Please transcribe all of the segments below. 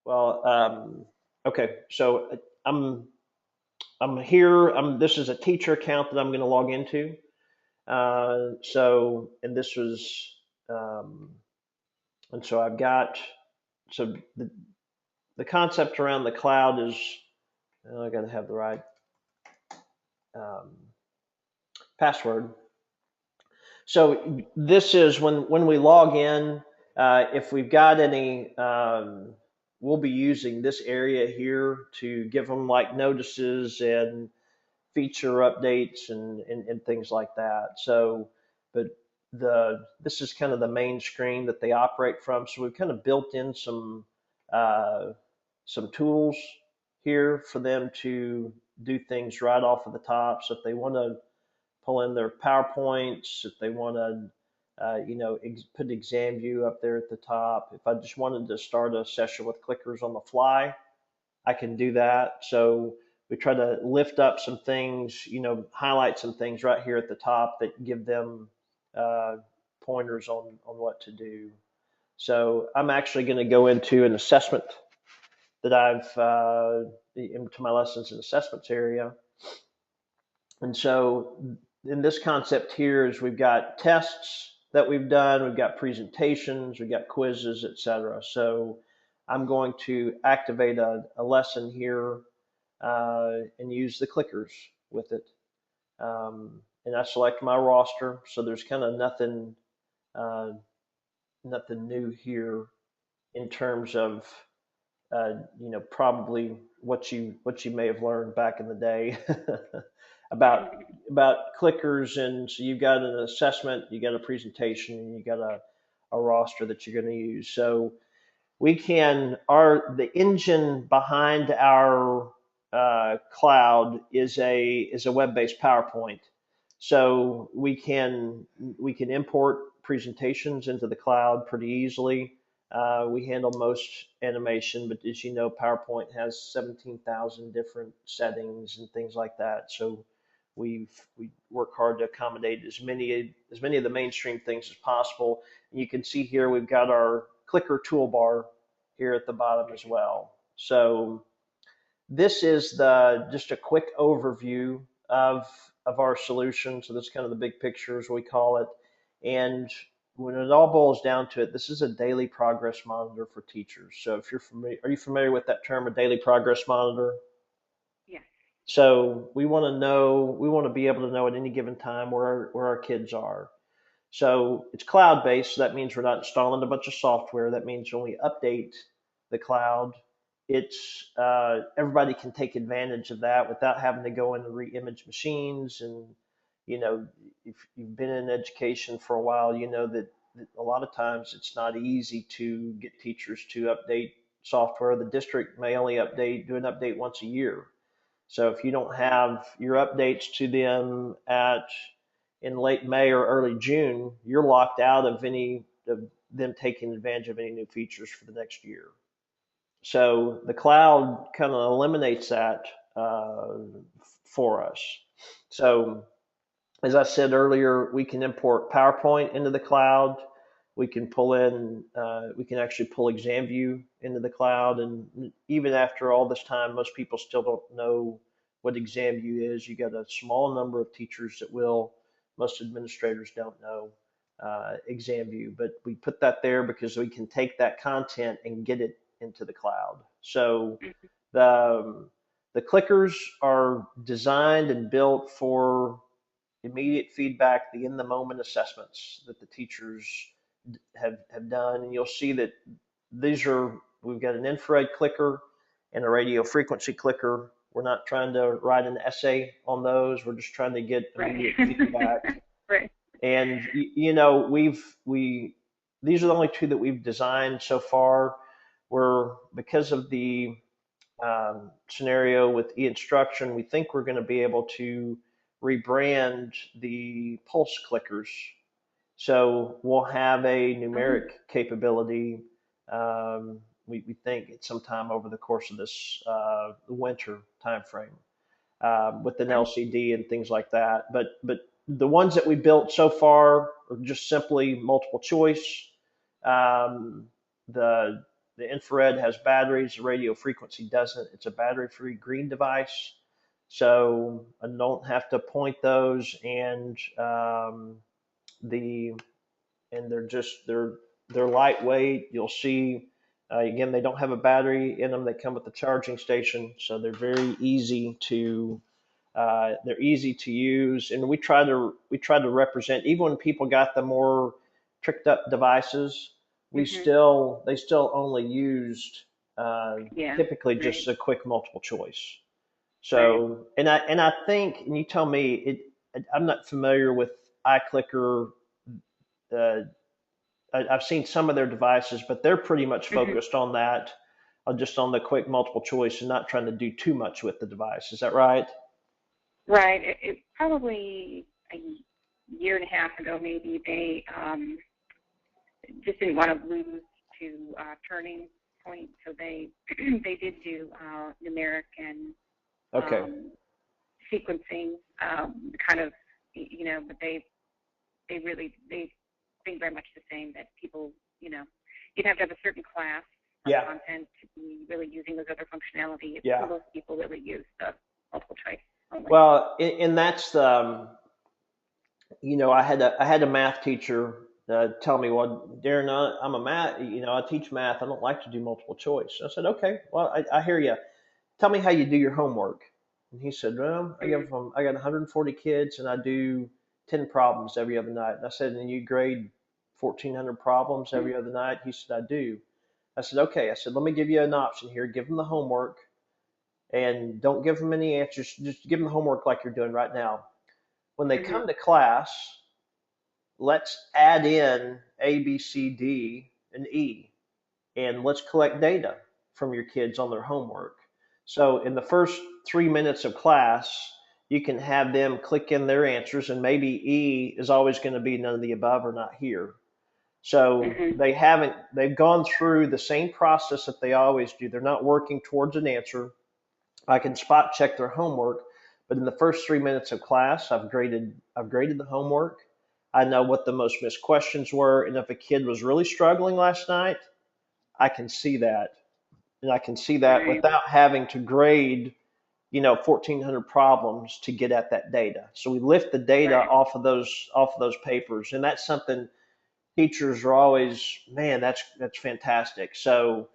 Well, okay. So I'm here. This is a teacher account that I'm going to log into. And this was, um, and so I've got, so the concept around the cloud is, I got to have the right um, password. So this is when we log in. If we've got any, we'll be using this area here to give them like notices and feature updates and things like that. So, but this is kind of the main screen that they operate from. So we've kind of built in uh, some tools here for them to do things right off of the top. So if they want to pull in their PowerPoints, if they want to, put exam view up there at the top. If I just wanted to start a session with clickers on the fly, I can do that. So we try to lift up some things, highlight some things right here at the top that give them uh, pointers on what to do. So I'm actually going to go into an assessment that I've into my lessons and assessments area. And so in this concept here is we've got tests that we've done, we've got presentations, we've got quizzes, etc. So I'm going to activate a lesson here and use the clickers with it. And I select my roster, so there's kind of uh, nothing new here in terms of probably what you may have learned back in the day about about clickers. And so you've got an assessment, you got a presentation, and you got a roster that you're going to use. So the engine behind our cloud is a web-based PowerPoint. So we can import presentations into the cloud pretty easily. We handle most animation, but as you know, PowerPoint has 17,000 different settings and things like that. So we work hard to accommodate as many of the mainstream things as possible. And you can see here we've got our clicker toolbar here at the bottom as well. So this is just a quick overview of our solution. So this is kind of the big picture as we call it. And when it all boils down to it, this is a daily progress monitor for teachers. So if you're familiar, are you familiar with that term, a daily progress monitor? Yes. So we want to be able to know at any given time where our kids are. So it's cloud based. So that means we're not installing a bunch of software. That means when we update the cloud, it's everybody can take advantage of that without having to go in and re-image machines. And you know, if you've been in education for a while, you know that a lot of times it's not easy to get teachers to update software. The district may only do an update once a year. So if you don't have your updates to them at in late May or early June, you're locked out of them taking advantage of any new features for the next year. So the cloud kind of eliminates that uh, for us. So as I said earlier, we can import PowerPoint into the cloud. We can actually pull ExamView into the cloud. And even after all this time, most people still don't know what ExamView is. You got a small number of teachers that will. Most administrators don't know ExamView, but we put that there because we can take that content and get it into the cloud. So Mhm. the the clickers are designed and built for immediate feedback, the in the moment assessments that the teachers have done. And you'll see that we've got an infrared clicker and a radio frequency clicker. We're not trying to write an essay on those. We're just trying to get Right. immediate feedback. Right. And these are the only two that we've designed so far. Because of the scenario with e-instruction, we think we're going to be able to rebrand the pulse clickers. So we'll have a Oh, numeric capability. We think it's sometime over the course of this winter timeframe with an okay. LCD and things like that. But the ones that we built so far are just simply multiple choice. Um, the the infrared has batteries, the radio frequency doesn't. It's a battery-free green device, so I don't have to point those, and the and they're lightweight. You'll see. Again, they don't have a battery in them. They come with the charging station, so they're easy to use, and we try to represent even when people got the more tricked up devices. Mhm. They still only used Yeah. typically Right. just a quick multiple choice. Right. So and I think, and you tell me I'm not familiar with iClicker. Uh, I've seen some of their devices, but they're pretty much Mhm. focused on that, just on the quick multiple choice and not trying to do too much with the device. Is that right? Right. It probably a year and a half ago, maybe they just didn't want to lose to turning point, so they they did do numeric and Okay. um, sequencing, kind of, but they really they think very much the same, that people, you'd have to have a certain class or Yeah. content to be really using those other functionality. Yeah. Most people really use the multiple choice only. Well, and that's I had a math teacher tell me, well, Darren, I'm a math, I teach math. I don't like to do multiple choice. I said, okay, well, I hear you. Tell me how you do your homework. And he said, well, Mm-hmm. I got 140 kids and I do 10 problems every other night. And I said, and you grade 1,400 problems every other night? He said, I do. I said, okay. I said, let me give you an option here. Give them the homework and don't give them any answers. Just give them the homework like you're doing right now. When they Mm-hmm. come to class, let's add in A, B, C, D, and E, and let's collect data from your kids on their homework. So in the first 3 minutes of class, you can have them click in their answers, and maybe E is always going to be none of the above or not here. So Mm-hmm. they've gone through the same process that they always do. They're not working towards an answer. I can spot check their homework, but in the first 3 minutes of class, I've graded the homework. I know what the most missed questions were, and if a kid was really struggling last night, I can see that, and I can see that Right. without having to grade 1,400 problems to get at that data. So we lift the data Right. off of those papers, and that's something teachers are always, man, that's fantastic. So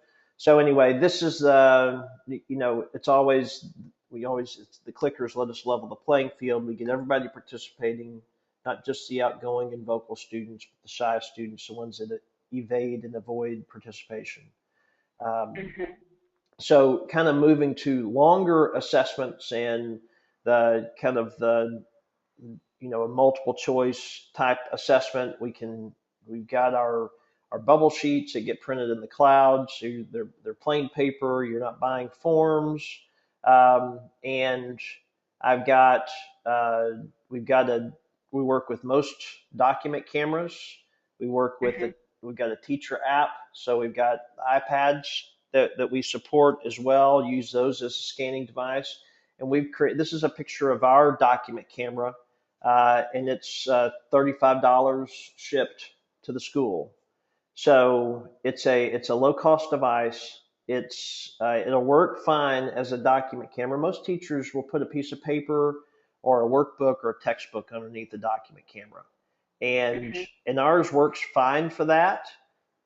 anyway, this is it's always we always it's, the clickers let us level the playing field. We get everybody participating, not just the outgoing and vocal students, but the shy students, the ones that evade and avoid participation. Um, Mm-hmm. so kind of moving to longer assessments and the kind of the a multiple choice type assessment. We've got our bubble sheets that get printed in the cloud, so they're plain paper. You're not buying forms, and I've got uh, we've got a we work with most document cameras. We work with Mm-hmm. it. We've got a teacher app, so we've got iPads that we support as well. Use those as a scanning device, and we've created. This is a picture of our document camera, and it's $35 shipped to the school. So it's a low cost device. It'll work fine as a document camera. Most teachers will put a piece of paper or a workbook or a textbook underneath the document camera, and Mm-hmm. and ours works fine for that.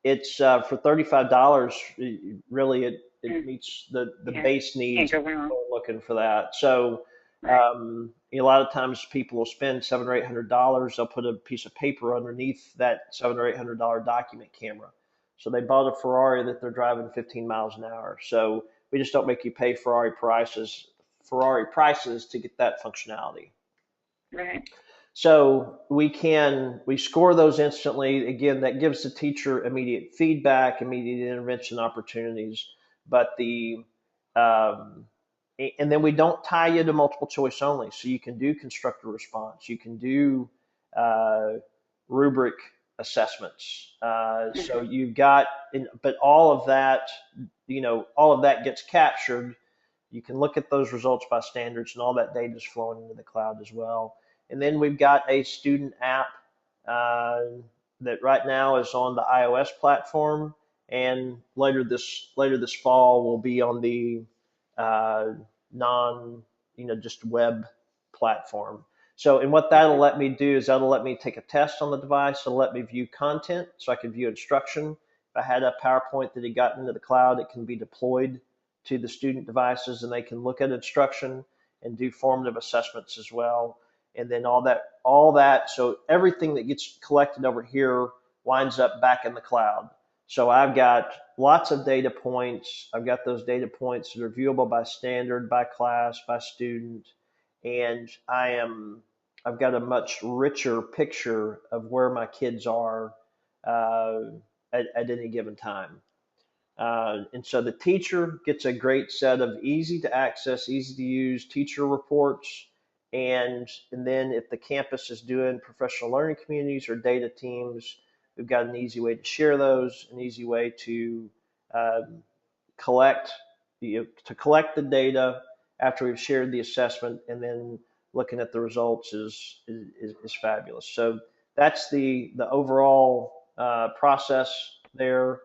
It's for $35. Really, it Mm. meets the Yeah. base Can't needs of go wrong. people looking for that. So Right. a lot of times people will spend $700 or $800. They'll put a piece of paper underneath that $700 or $800 document camera. So they bought a Ferrari that they're driving 15 miles an hour. So we just don't make you pay Ferrari prices to get that functionality. Right. So we score those instantly. Again, that gives the teacher immediate feedback, immediate intervention opportunities. But um, and then we don't tie you to multiple choice only. So you can do constructor response. You can do uh, rubric assessments. So Mm-hmm. you've got, but all of that gets captured. You can look at those results by standards, and all that data is flowing into the cloud as well. And then we've got a student app uh, that right now is on the iOS platform, and later this fall will be on the uh, non just web platform. So, and what that'll Mhm. let me do is that'll let me take a test on the device. It'll let me view content, so I can view instruction. If I had a PowerPoint that had gotten into the cloud, it can be deployed to the student devices, and they can look at instruction and do formative assessments as well. And then all that. So everything that gets collected over here winds up back in the cloud. So I've got lots of data points. I've got those data points that are viewable by standard, by class, by student, and I've got a much richer picture of where my kids are uh, at any given time. And so the teacher gets a great set of easy to access, easy to use teacher reports. And then if the campus is doing professional learning communities or data teams, we've got an easy way to share those, an easy way to um, collect collect the data after we've shared the assessment, and then looking at the results is fabulous. So that's the overall process there.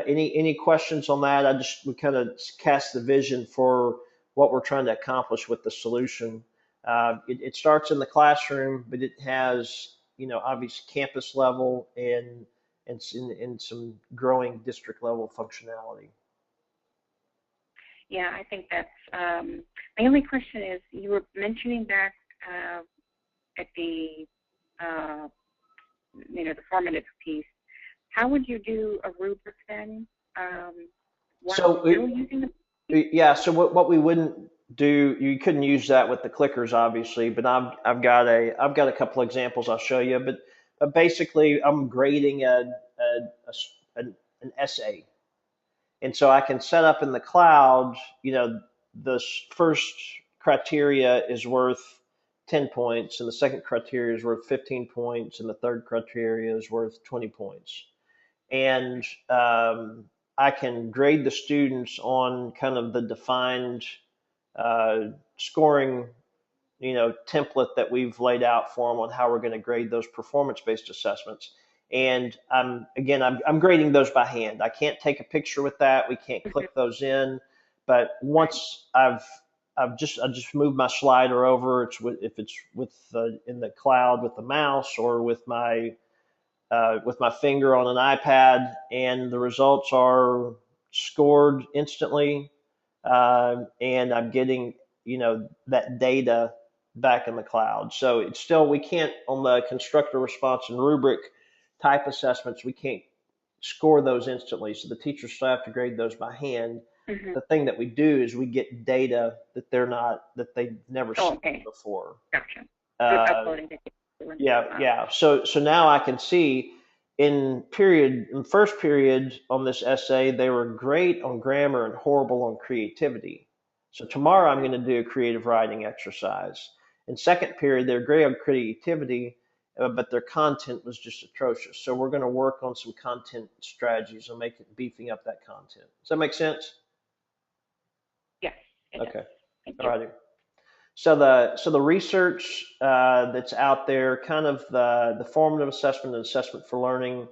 Any questions on that? We kind of cast the vision for what we're trying to accomplish with the solution. It starts in the classroom, but it has obvious campus level and some growing district level functionality. Yeah, I think that's my only question is you were mentioning back at the uh, the formative piece. How would you do a rubric then while So still using the piece? yeah, so what we wouldn't do, you couldn't use that with the clickers, obviously, but I've got a couple examples I'll show you. But basically, I'm grading an essay, and so I can set up in the cloud. The first criteria is worth 10 points, and the second criteria is worth 15 points, and the third criteria is worth 20 points. And I can grade the students on kind of the defined uh, scoring, template that we've laid out for them on how we're going to grade those performance-based assessments. And I'm grading those by hand. I can't take a picture with that. We can't Mhm. click those in. But Right. once I just moved my slider over. If it's in the cloud with the mouse or with my finger on an iPad, and the results are scored instantly, and I'm getting that data back in the cloud. So it's still we can't on the constructor response and rubric type assessments we can't score those instantly. So the teachers still have to grade those by hand. Mhm. The thing that we do is we get data that they've never Oh, seen okay. before. Gotcha. So it's Uh, uploading the data into the yeah, cloud. yeah. So now I can see in first period on this essay, they were great on grammar and horrible on creativity. So tomorrow I'm going to do a creative writing exercise. In second period, they're great on creativity, but their content was just atrocious. So we're going to work on some content strategies and beefing up that content. Does that make sense? Yes, it does. Okay. Thank All you. righty. So the research that's out there, kind of the formative assessment and assessment for learning,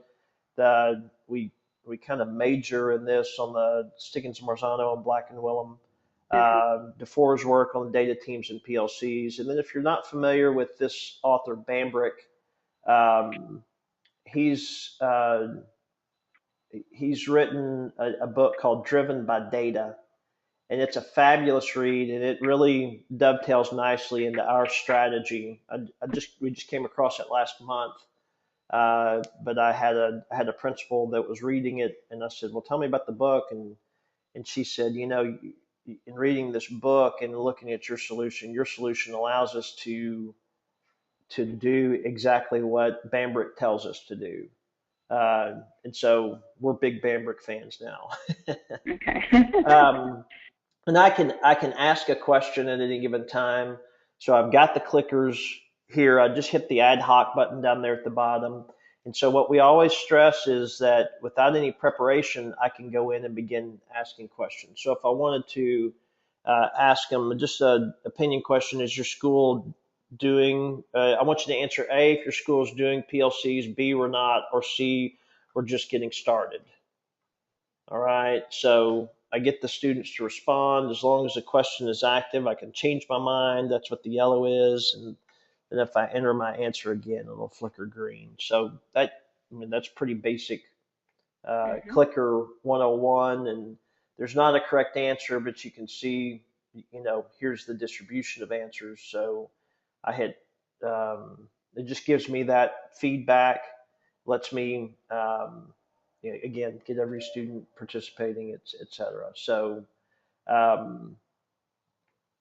we kind of major in this on the Stickens Marzano and Black and Willem. Mhm. DeFore's work on data teams and PLCs, and then if you're not familiar with this author Bambrick, um, he's uh, he's written a book called Driven by Data, and it's a fabulous read, and it really dovetails nicely into our strategy. We just came across it last month, but I had a principal that was reading it, and I said, "Well, tell me about the book," and she said, in reading this book and looking at your solution allows us to do exactly what Bambrick tells us to do. And so we're big Bambrick fans now. Okay. um, and I can ask a question at any given time. So I've got the clickers here. I just hit the ad hoc button down there at the bottom. And so what we always stress is that without any preparation, I can go in and begin asking questions. So if I wanted to ask them just an opinion question, is your school doing? I want you to answer A if your school is doing PLCs, B we're not, or C we're just getting started. All right. So I get the students to respond. As long as the question is active, I can change my mind. That's what the yellow is. And then if I enter my answer again, it'll flicker green. So I mean, that's pretty basic Mm-hmm. clicker 101. And there's not a correct answer, but you can see, here's the distribution of answers. So I had, it just gives me that feedback, lets me, again, get every student participating, et cetera. Um,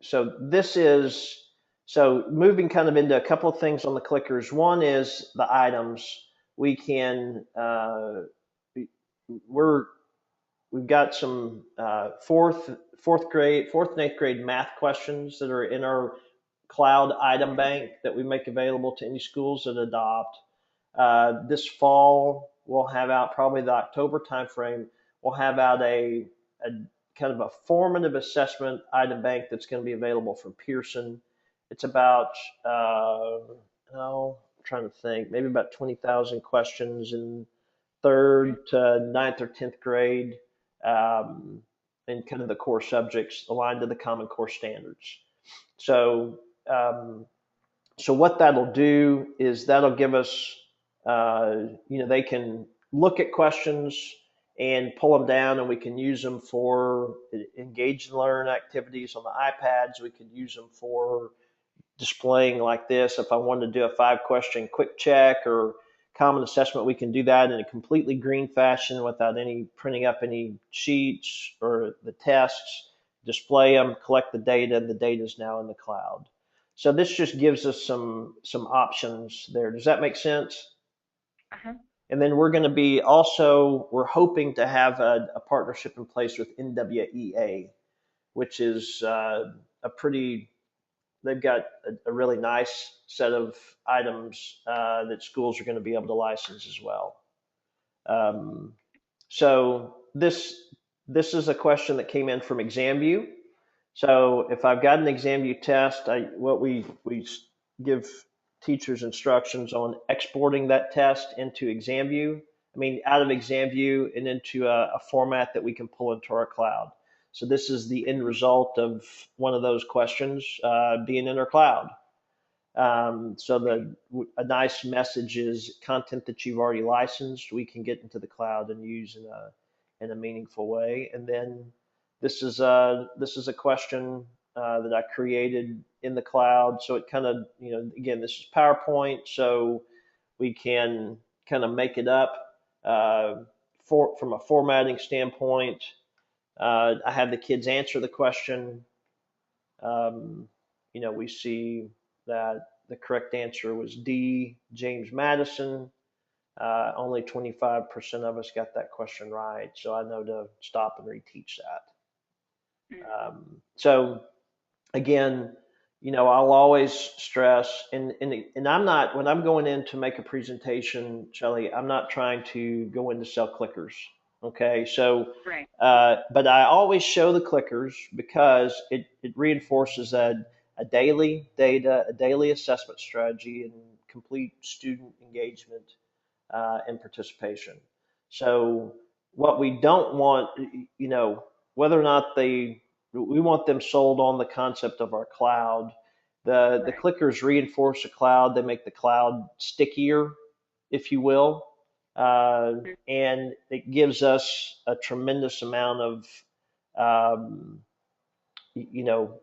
so this is, so moving kind of into a couple of things on the clickers. One is the items. We can, we're we've got some fourth and eighth grade math questions that are in our cloud item bank that we make available to any schools that adopt. This fall, we'll have out probably the October timeframe. We'll have out a kind of a formative assessment item bank that's going to be available from Pearson. It's about I'm trying to think, maybe about 20,000 questions in third to ninth or 10th grade, um, and kind of the core subjects aligned to the Common Core standards. So, um, so what that'll do is that'll give us, they can look at questions and pull them down, and we can use them for engage and learn activities on the iPads. We could use them for displaying like this. If I wanted to do a 5 question quick check or common assessment, we can do that in a completely green fashion without any printing up any sheets or the tests, display them, collect the data, and the data is now in the cloud. So this just gives us some options there. Does that make sense? Uh-huh. And then we're going to be also, we're hoping to have a partnership in place with NWEA, which is a pretty, they've got a really nice set of items that schools are going to be able to license as well. Um, so this is a question that came in from ExamView. So if I've got an ExamView test, what we give teachers instructions on exporting that test into ExamView. I mean, out of ExamView and into a format that we can pull into our cloud. So this is the end result of one of those questions being in our cloud. So a nice message is content that you've already licensed, we can get into the cloud and use in a meaningful way. And then this is a question that I created in the cloud. So it kind of, again, this is PowerPoint, so we can kind of make it up from a formatting standpoint. I have the kids answer the question. Um, we see that the correct answer was D, James Madison. Only 25% of us got that question right, so I know to stop and reteach that. So again, I'll always stress, and I'm not, when I'm going in to make a presentation, Shelly, I'm not trying to go in to sell clickers. Okay, so, Right. but I always show the clickers because it reinforces a daily data, a daily assessment strategy, and complete student engagement and participation. So what we don't want, whether or not we want them sold on the concept of our cloud. The Right. clickers reinforce the cloud. They make the cloud stickier, if you will, and it gives us a tremendous amount of um,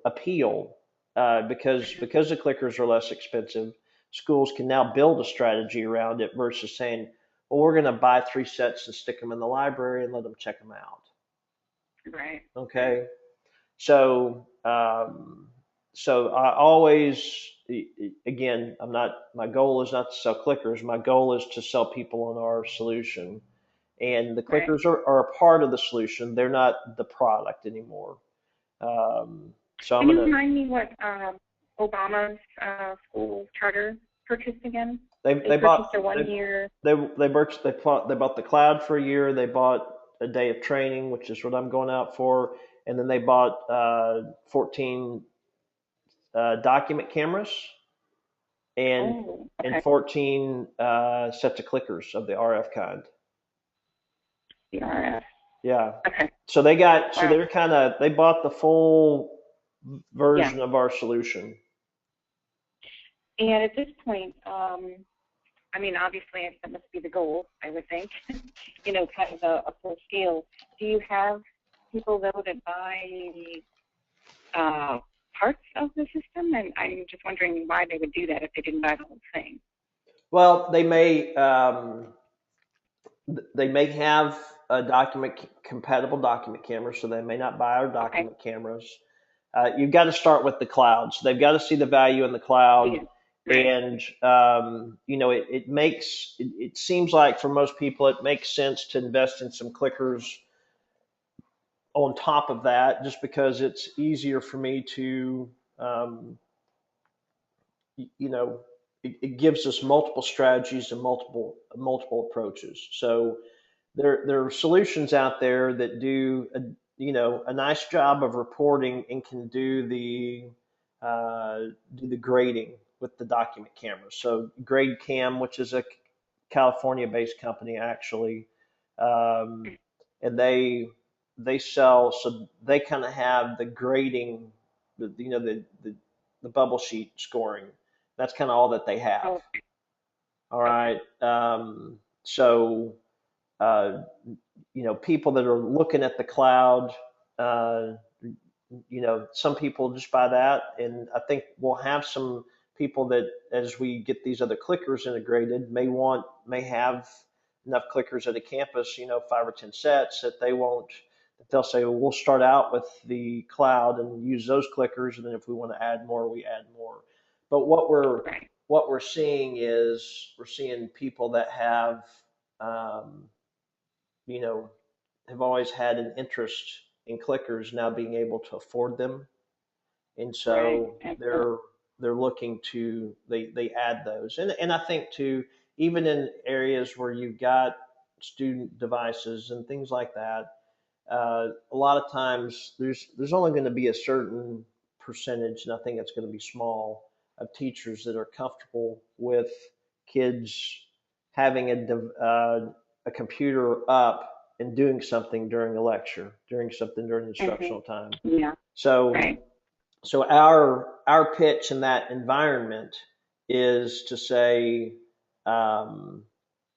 appeal because the clickers are less expensive. Schools can now build a strategy around it versus saying, well, we're going to buy 3 sets and stick them in the library and let them check them out. Right. Right. Okay, so so I always, again, I'm not. My goal is not to sell clickers. My goal is to sell people on our solution, and the Right. clickers are a part of the solution. They're not the product anymore. So I'm Can you gonna. remind me what Obama's school charter purchased again? They They bought purchased a 1 year. they bought the cloud for a year. They bought a day of training, which is what I'm going out for, and then they bought 14 document cameras and Oh, and okay. 14 sets of clickers of the RF kind. The RF. Yeah. Okay. So they got, so Wow. they're kind of, they bought the full Yeah. version of our solution. And at this point, I mean, obviously, that must be the goal, I would think. Kind of a full scale. Do you have people though that buy uh, parts of the system? And I'm just wondering why they would do that if they didn't buy the whole thing. Well, they may have a document compatible document camera, so they may not buy our Okay. document cameras. You've got to start with the cloud. So they've got to see the value in the Yeah. cloud. Right. And, it seems like for most people, it makes sense to invest in some clickers on top of that, just because it's easier for me to, um, you know, it gives us multiple strategies and multiple approaches. So there are solutions out there that do a nice job of reporting and can uh, do the grading with the document cameras. So Grade Cam, which is a California-based company actually, um, and they sell, so they kind of have the grading, the bubble sheet scoring. That's kind of all that they have. Oh, All okay. right. So uh, people that are looking at the cloud, uh, some people just buy that. And I think we'll have some people that, as we get these other clickers integrated, may have enough clickers at a campus, 5 or 10 sets that that they'll say, well, we'll start out with the cloud and use those clickers. And then if we want to add more, we add more. But Right. what we're seeing is we're seeing people that um, you know, have always had an interest in clickers now being able to afford them, and Right. so Excellent. they're looking to they add those, and I think too, even in areas where you've got student devices and things like that, a lot of times there's only going to be a certain percentage, and I think it's going to be small, of teachers that are comfortable with kids having a computer up and doing something during a lecture, doing something during Hmm. instructional time. Yeah. So Right. so our pitch in that environment is to say, um,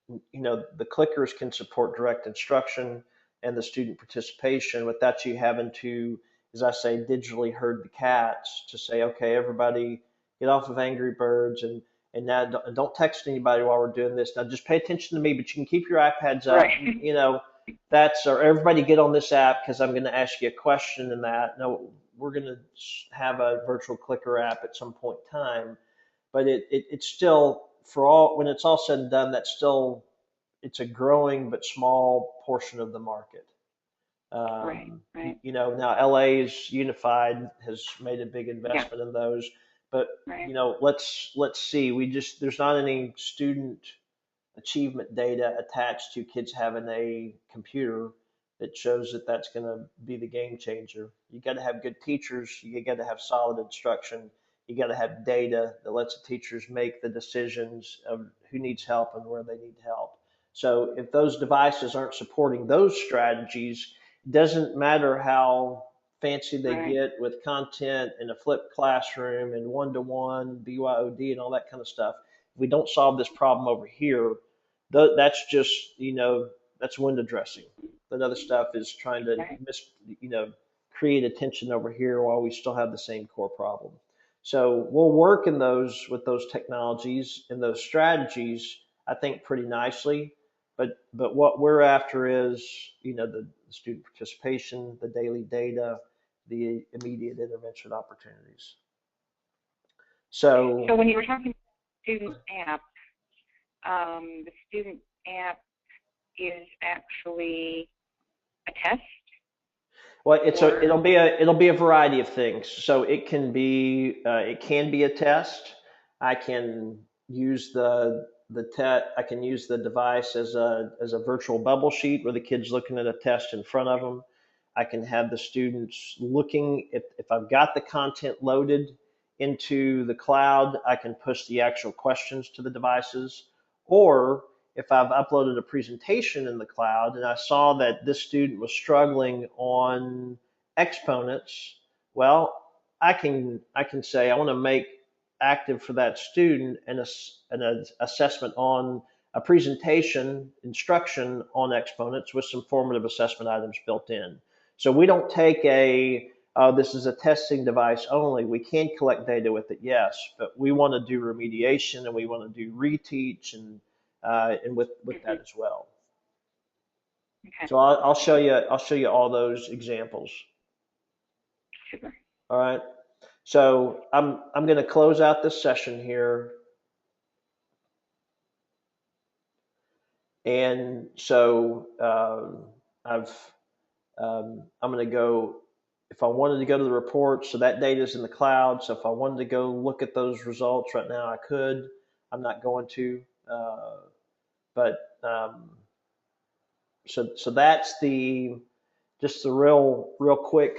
the clickers can support direct instruction and the student participation without you having to, as I say, digitally herd the cats to say, okay, everybody get off of Angry Birds and now don't text anybody while we're doing this. Now just pay attention to me, but you can keep your iPads up. Right. That's, or everybody get on this app because I'm going to ask you a question in that. No, we're going to have a virtual clicker app at some point in time, but it's still, for all, when it's all said and done, that's still, it's a growing but small portion of the market. Right. Right. Now LA's Unified has made a big Yeah. investment in those, but Right. let's see. There's not any student achievement data attached to kids having a computer that shows that that's going to be the game changer. You got to have good teachers. You got to have solid instruction. You got to have data that lets the teachers make the decisions of who needs help and where they need help. So if those devices aren't supporting those strategies, it doesn't matter how fancy they Right. get with content and a flipped classroom and one-to-one BYOD and all that kind of stuff. If we don't solve this problem over here, that's just, that's window dressing. That other stuff is trying to Right. you know create attention over here while we still have the same core problem. So we'll work in those with those technologies and those strategies, I think, pretty nicely. But what we're after is, the student participation, the daily data, the immediate intervention opportunities. So So when you were talking student app, the student app is actually a test well, or it'll be a variety of things. So it can be a test. I can use I can use the device as a virtual bubble sheet where the kid's looking at a test in front of them. I can have the students looking, if I've got the content loaded into the cloud, I can push the actual questions to the devices. Or if I've uploaded a presentation in the cloud and I saw that this student was struggling on exponents, well, I can say I want to make active for that student an assessment on a presentation instruction on exponents with some formative assessment items built in. So we don't take this is a testing device only. We can collect data with it, yes, but we want to do remediation and we want to do reteach and with Hmm. that as well. Okay. So I'll show you all those examples. Super. All right. So I'm going to close out this session here, and so I'm going to go. If I wanted to go to the reports, so that data is in the cloud. So if I wanted to go look at those results right now, I could. I'm not going to, uh, but so that's just the real quick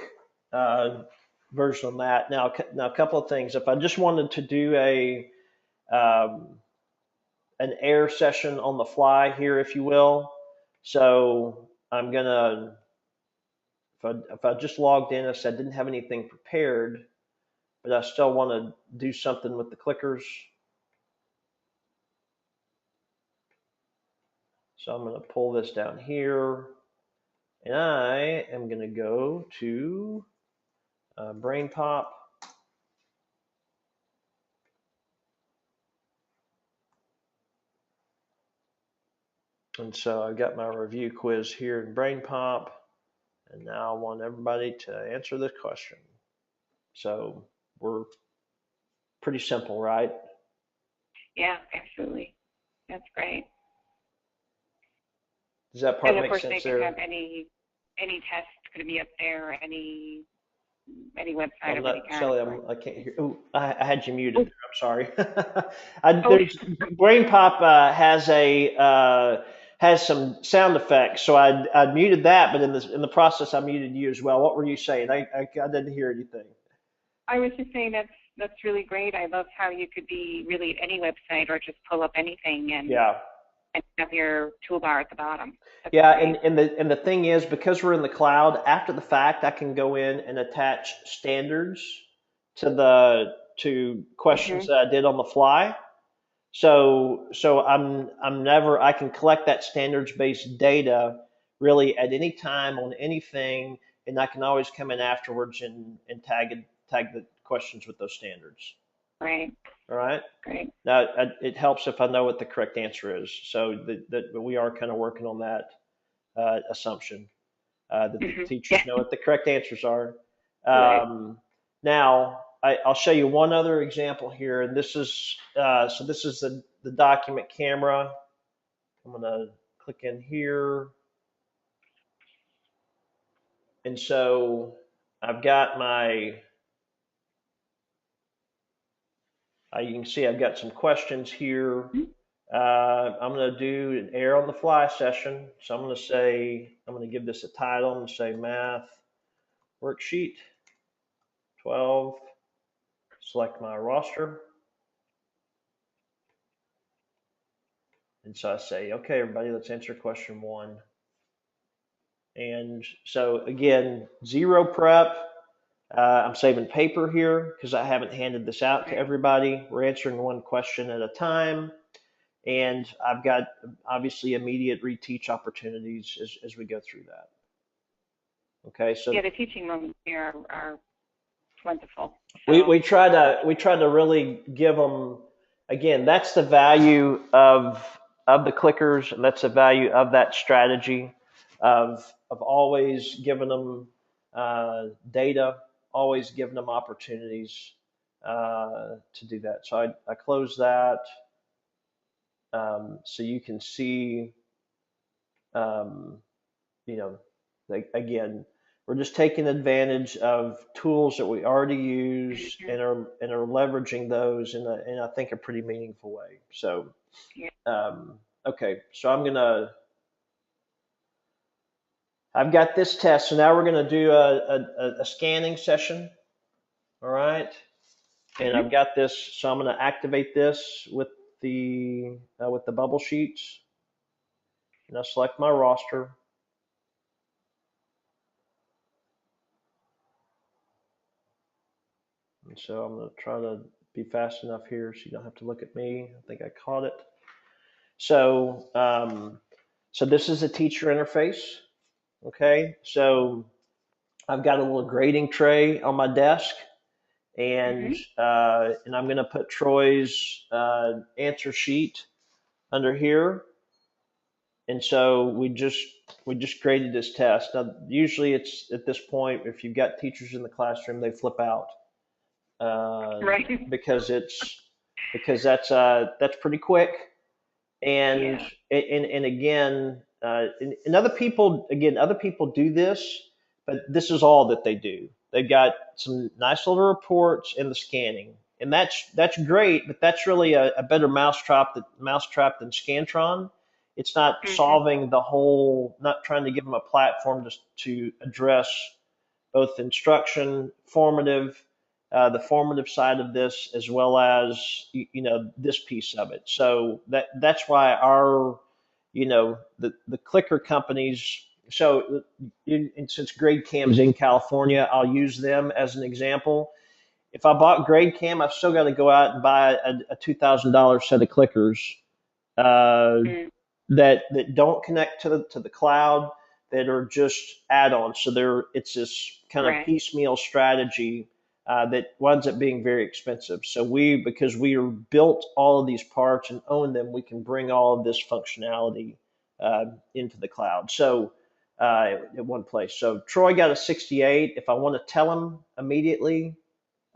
uh, version on that. Now a couple of things. If I just wanted to do um, an air session on the fly here, if you will, so I'm gonna if I just logged in, if I didn't have anything prepared, but I still want to do something with the clickers, so I'm gonna pull this down here, and I am gonna go to Brain Pop. And so I've got my review quiz here in Brain Pop, and now I want everybody to answer this question. So we're pretty simple, right? Yeah, absolutely. That's great. Does that part And of make course, they sense can have there? any test going to be up there, any website I'm of any not, kind, of Shelly, course. I can't hear. Oh, I had you muted Oh, there. I'm sorry. oh, There's Brain Pop has some sound effects, so I muted that, but in the process I muted you as well. What were you saying? I didn't hear anything. I was just saying that's really great. I love how you could be really at any website or just pull up anything Yeah. and have your toolbar at the bottom. That's Yeah, and, great. and the and the thing is, because we're in the cloud, after the fact, I can go in and attach standards to questions Hmm. that I did on the fly. So I'm never I can collect that standards based data really at any time on anything, and I can always come in afterwards and tag the questions with those standards. Right. All right. Great. Now it helps if I know what the correct answer is. So that we are kind of working on that assumption that the Hmm. teachers Yeah. know what the correct answers are. Right. Now, I'll show you one other example here, and this is the document camera. I'm going to click in here, and so I've got you can see I've got some questions here. I'm going to do an air on the fly session. So I'm going to give this a title. I'm going to say math worksheet 12. Select my roster. And so I say, okay, everybody, let's answer question one. And so again, zero prep. I'm saving paper here because I haven't handed this out to Right. everybody. We're answering one question at a time. And I've got obviously immediate reteach opportunities as we go through that. Okay, so Yeah, the teaching moments here are plentiful. we, So we try to we try to really give them again. That's the value of the clickers, and that's the value of that strategy of always giving them data, always giving them opportunities to do that. So I close that so you can see um, you know, like, again, we're just taking advantage of tools that we already use mhm. and are leveraging those in I think a pretty meaningful way. So Yeah. okay, so I've got this test. So now we're gonna do a scanning session. All right, and Hmm. I've got this. So I'm gonna activate this with the bubble sheets. and I select my roster. And so I'm going to try to be fast enough here so you don't have to look at me. I think I caught it. So, so this is a teacher interface. Okay, so I've got a little grading tray on my desk, Mhm. and I'm going to put Troy's answer sheet under here. And so we just graded this test. Now, usually it's at this point, if you've got teachers in the classroom, they flip out uh, Right. because that's pretty quick. And Yeah. and again, and other people do this, but this is all that they do. They've got some nice little reports in the scanning, and that's great. But that's really a better mousetrap than Scantron. It's not Mhm. solving the whole, not trying to give them a platform to address both instruction, the formative side of this, as well as this piece of it. So that's why the clicker companies. So and since GradeCam's in California, I'll use them as an example. If I bought GradeCam, I've still got to go out and buy a $2,000 set of clickers uh, Mm. that don't connect to the cloud, that are just add-ons. So it's this kind of Right. piecemeal strategy that winds up being very expensive. So because we are built all of these parts and own them, we can bring all of this functionality into the cloud. So at one place. So Troy got a 68. If I want to tell him immediately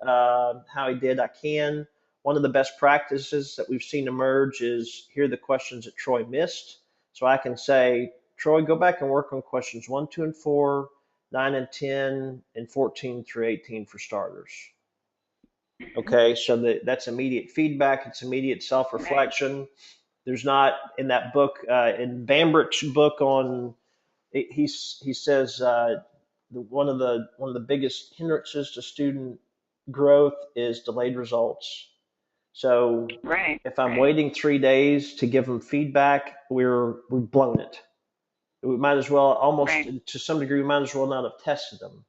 how he did, I can. One of the best practices that we've seen emerge is here are the questions that Troy missed. So I can say, Troy, go back and work on questions 1, 2, and 4, 9 and 10, and 14 through 18 for starters. Mhm. Okay, so that's immediate feedback, it's immediate self Right. reflection. There's not in that book, in Bambrick's book on he says one of the biggest hindrances to student growth is delayed results. So Right. if I'm Right. waiting 3 days to give them feedback, we've blown it. We might as well, almost Right. to some degree, we might as well not have tested them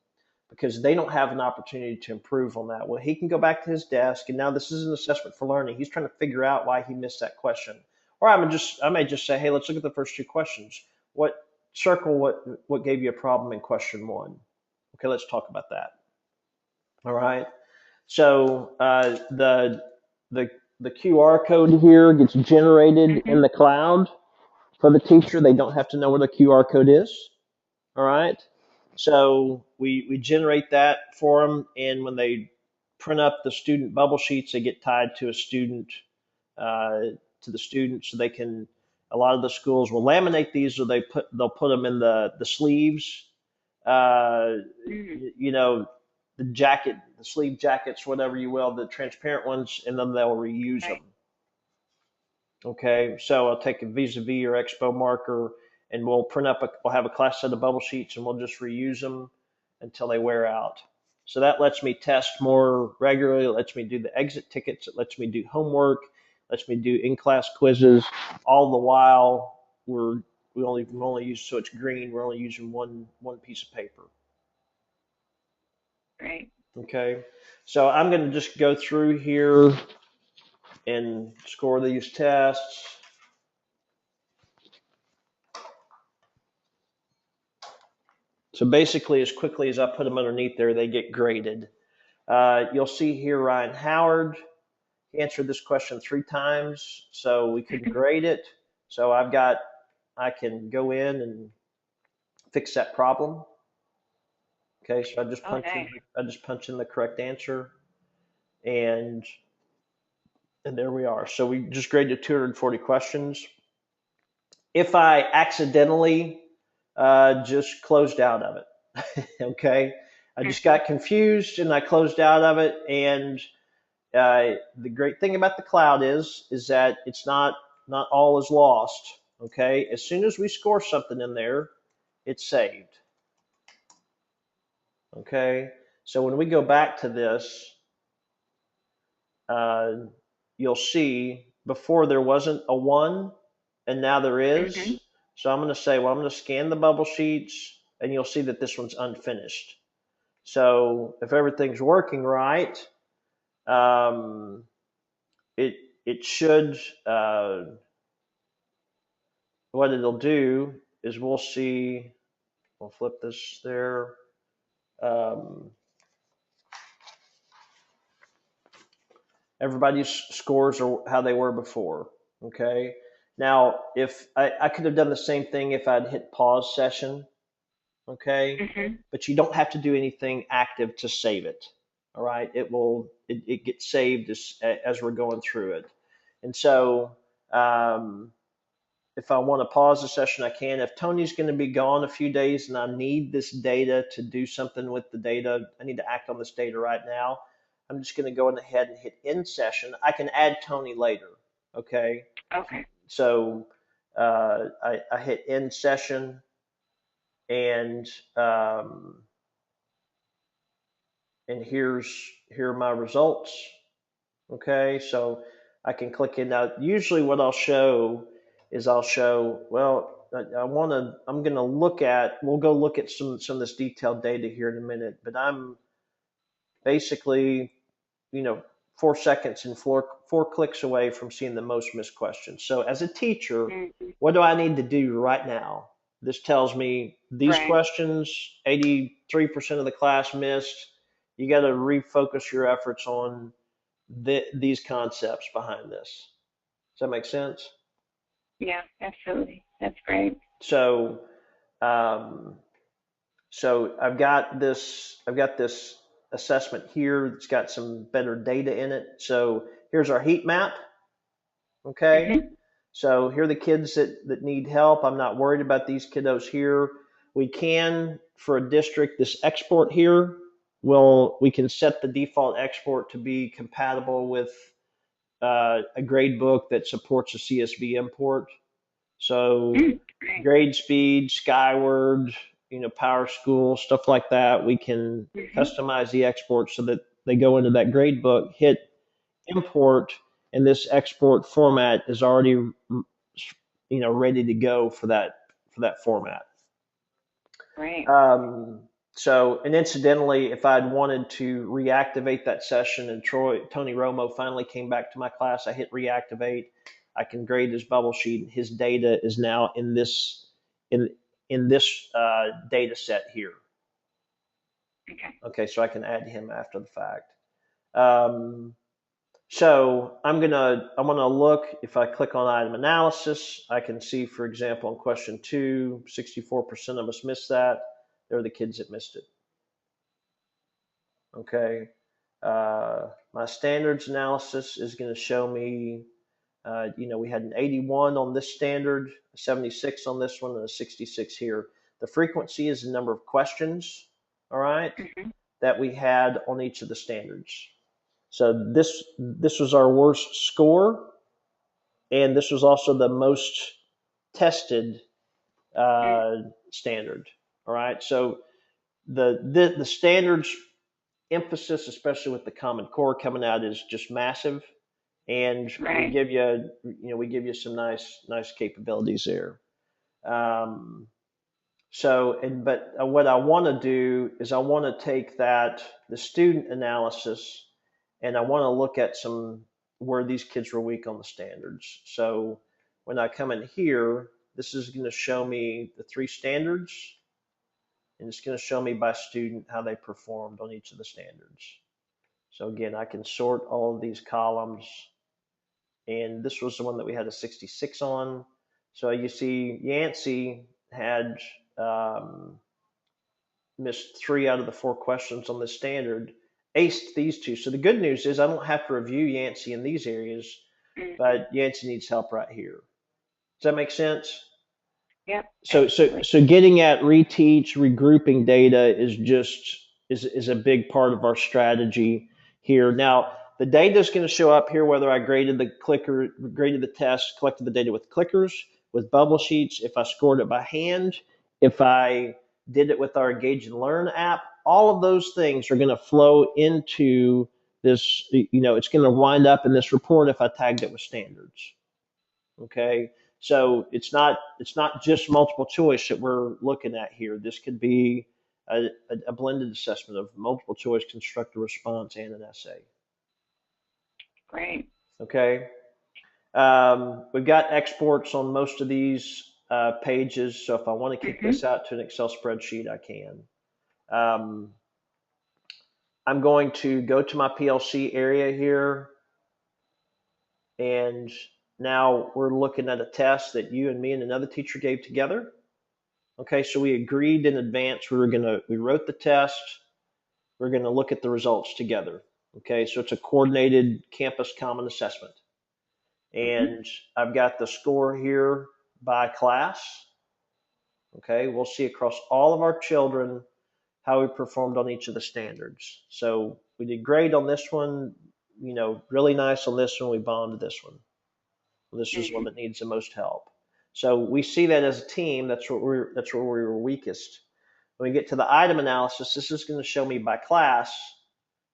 because they don't have an opportunity to improve on that. Well, he can go back to his desk, and now this is an assessment for learning. He's trying to figure out why he missed that question. Or I may just say, hey, let's look at the first two questions. What gave you a problem in question one? Okay, let's talk about that. All right. So the QR code here gets generated in Mhm. the cloud for the teacher. They don't have to know where the QR code is. All right. So we generate that for them, and when they print up the student bubble sheets, they get tied to a student uh, to the student, so they can. A lot of the schools will laminate these, or they'll put them in the sleeves. Uh, Mm. you know, the sleeve jackets, whatever you will, the transparent ones, and then they'll reuse them. Right. Okay, so I'll take a vis-a-vis or expo marker, and we'll have a class set of bubble sheets, and we'll just reuse them until they wear out. So that lets me test more regularly. It lets me do the exit tickets. It lets me do homework. Lets me do in-class quizzes. All the while we only use, so it's green. We're only using one piece of paper. Right. Okay, so I'm going to just go through here and score these tests. So basically, as quickly as I put them underneath there, they get graded. You'll see here Ryan Howard answered this question 3 times, so we couldn't grade it. So I can go in and fix that problem. Okay, so Oh, nice. I just punch in the correct answer, and and there we are. So we just graded 240 questions. If I accidentally just closed out of it, okay, I just Mhm. got confused and I closed out of it, and the great thing about the cloud is that it's not all is lost. Okay, as soon as we score something in there, it's saved. Okay, so when we go back to this, uh, you'll see before there wasn't a one, and now there is. Mhm. So I'm going to say, well, I'm going to scan the bubble sheets, and you'll see that this one's unfinished. So if everything's working right, um, it it should. What it'll do is we'll see. We'll flip this there. Um, Everybody's scores are how they were before. Okay. Now, if I could have done the same thing if I'd hit pause session. Okay. Mhm. But you don't have to do anything active to save it. All right. It gets saved as we're going through it. And so, um, if I want to pause the session, I can. If Tony's going to be gone a few days and I need this data to do something with the data, I need to act on this data right now. I'm just going to go ahead and hit end session. I can add Tony later. Okay. Okay. So I hit end session, and um, and here are my results. Okay, so I can click in now. Usually, what I'll show is well, I'm gonna we'll go look at some of this detailed data here in a minute, but I'm basically, you know, 4 seconds and four clicks away from seeing the most missed questions. So as a teacher, Mhm. what do I need to do right now? This tells me these Right. questions, 83% of the class missed. You got to refocus your efforts on these concepts behind this. Does that make sense? Yeah, absolutely. That's great. So, um, so I've got this assessment here. It's got some better data in it. So here's our heat map. Okay. Mhm. So here are the kids that need help. I'm not worried about these kiddos here. We can, for a district, this export here, we can set the default export to be compatible with a grade book that supports a CSV import. So Great. grade speed, Skyward, Power School, stuff like that. We can Mhm. customize the export so that they go into that grade book, hit import, and this export format is already ready to go for that format. Great. Um, and incidentally, if I'd wanted to reactivate that session and Tony Romo finally came back to my class, I hit reactivate. I can grade his bubble sheet. His data is now in in this data set here. Okay. Okay, so I can add him after the fact. Um, So I'm gonna look. If I click on item analysis, I can see, for example, in question 2, 64% of us missed that. They're the kids that missed it. Okay. My standards analysis is going to show me, we had an 81 on this standard, a 76 on this one, and a 66 here. The frequency is the number of questions, all right, Mhm. that we had on each of the standards. So this was our worst score, and this was also the most tested Mm. uh, standard. All right, so the standards emphasis, especially with the Common Core coming out, is just massive, and Right. we give you some nice capabilities there. Um, but what I want to do is I want to take the student analysis, and I want to look at some where these kids were weak on the standards. So when I come in here, this is going to show me the 3 standards, and it's going to show me by student how they performed on each of the standards. So again, I can sort all of these columns, and this was the one that we had a 66 on. So you see, Yancey had um, missed 3 out of the 4 questions on this standard, aced these 2. So the good news is I don't have to review Yancey in these areas, Mhm. but Yancey needs help right here. Does that make sense? Yep. Absolutely. So getting at reteach, regrouping data is a big part of our strategy here. Now the data is going to show up here whether I graded the test, collected the data with clickers, with bubble sheets, if I scored it by hand, if I did it with our Engage and Learn app. All of those things are going to flow into this. It's going to wind up in this report if I tagged it with standards. Okay. So it's not just multiple choice that we're looking at here. This could be a blended assessment of multiple choice, constructive response, and an essay. Great. Okay. We've got exports on most of these pages, so if I want to kick Mhm. this out to an Excel spreadsheet, I can. Um, I'm going to go to my PLC area here, and now we're looking at a test that you and me and another teacher gave together. Okay, so we agreed in advance we wrote the test, we're gonna look at the results together. Okay, so it's a coordinated campus common assessment. Mhm. And I've got the score here by class. Okay, we'll see across all of our children how we performed on each of the standards. So we did great on this one, really nice on this one, we bombed this one. This is one Mhm. that needs the most help. So we see that as a team, that's where we were weakest. When we get to the item analysis, this is going to show me by class.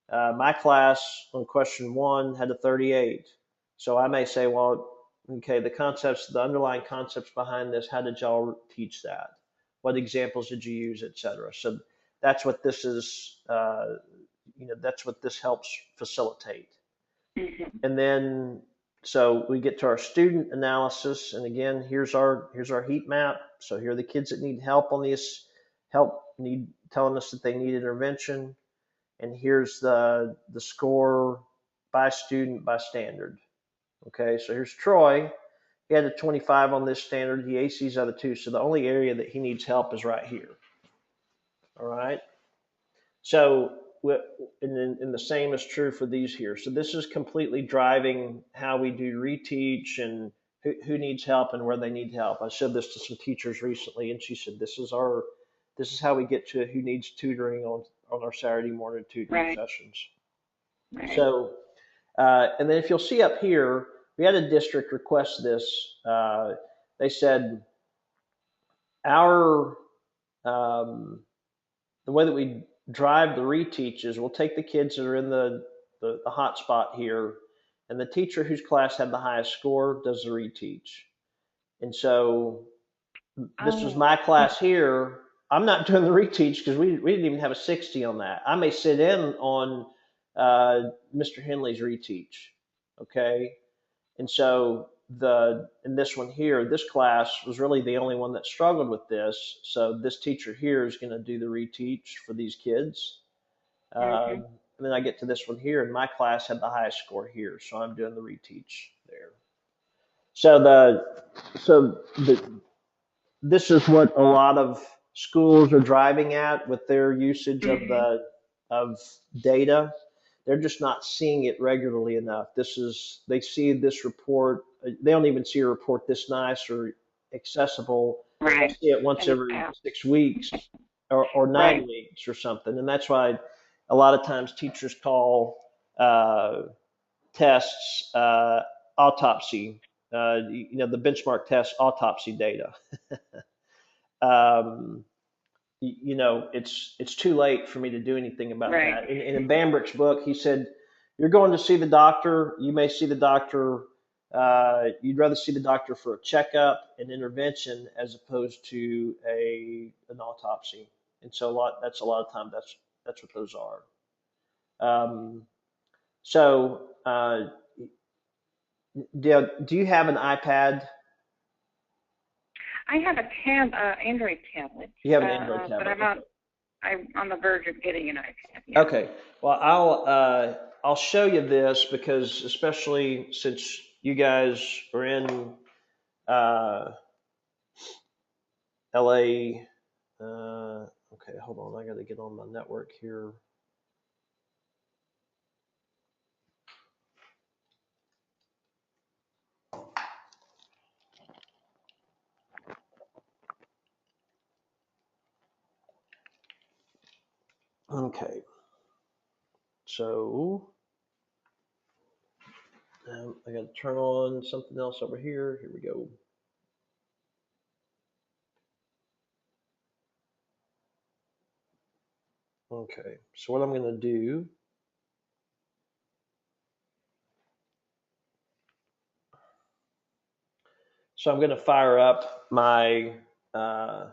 My class on question one had a 38. So I may say, well, okay, the underlying concepts behind this, how did y'all teach that? What examples did you use, et cetera? So that's what this is, that's what this helps facilitate. Mhm. And then, so we get to our student analysis. And again, here's our heat map. So here are the kids that need help on this, need telling us that they need intervention. And here's the score by student by standard. Okay, so here's Troy. He had a 25 on this standard. He aced these other two. So the only area that he needs help is right here. All right. So, and the same is true for these here. So this is completely driving how we do reteach and who needs help and where they need help. I showed this to some teachers recently, and she said, this is how we get to who needs tutoring on our Saturday morning tutoring Right. sessions. Right. So, and then if you'll see up here, we had a district request this. They said our the way that we drive the reteach is we'll take the kids that are in the hot spot here, and the teacher whose class had the highest score does the reteach. And so this was Oh. my class here. I'm not doing the reteach because we didn't even have a 60 on that. I may sit in on Mr. Henley's reteach. Okay. And so in this one here, this class was really the only one that struggled with this. So this teacher here is going to do the reteach for these kids. Mhm. And then I get to this one here, and my class had the highest score here, so I'm doing the reteach there. So this is what a lot of schools are driving at with their usage of Mhm. of data. They're just not seeing it regularly enough. They see this report. They don't even see a report this nice or accessible. They'll Right. see it once In the every past. 6 weeks or Right. 9 weeks or something. And that's why a lot of times teachers call uh, tests autopsy. The benchmark test autopsy data. um, it's too late for me to do anything about Right. that. And in Bambrick's book, he said, "You're going to see the doctor. You may see the doctor. You'd rather see the doctor for a checkup and intervention as opposed to an autopsy." And so that's a lot of time. That's what those are. Um, so, do you have an iPad? I have a Android tablet, You have an Android but tablet. Okay. I'm on the verge of getting an iPad. Yeah. Okay. Well, I'll show you this because especially since you guys are in uh, LA. Okay, hold on. I got to get on my network here. Okay. So I got to turn on something else over here. Here we go. Okay. So what I'm going to do. So So I'm going to fire up uh,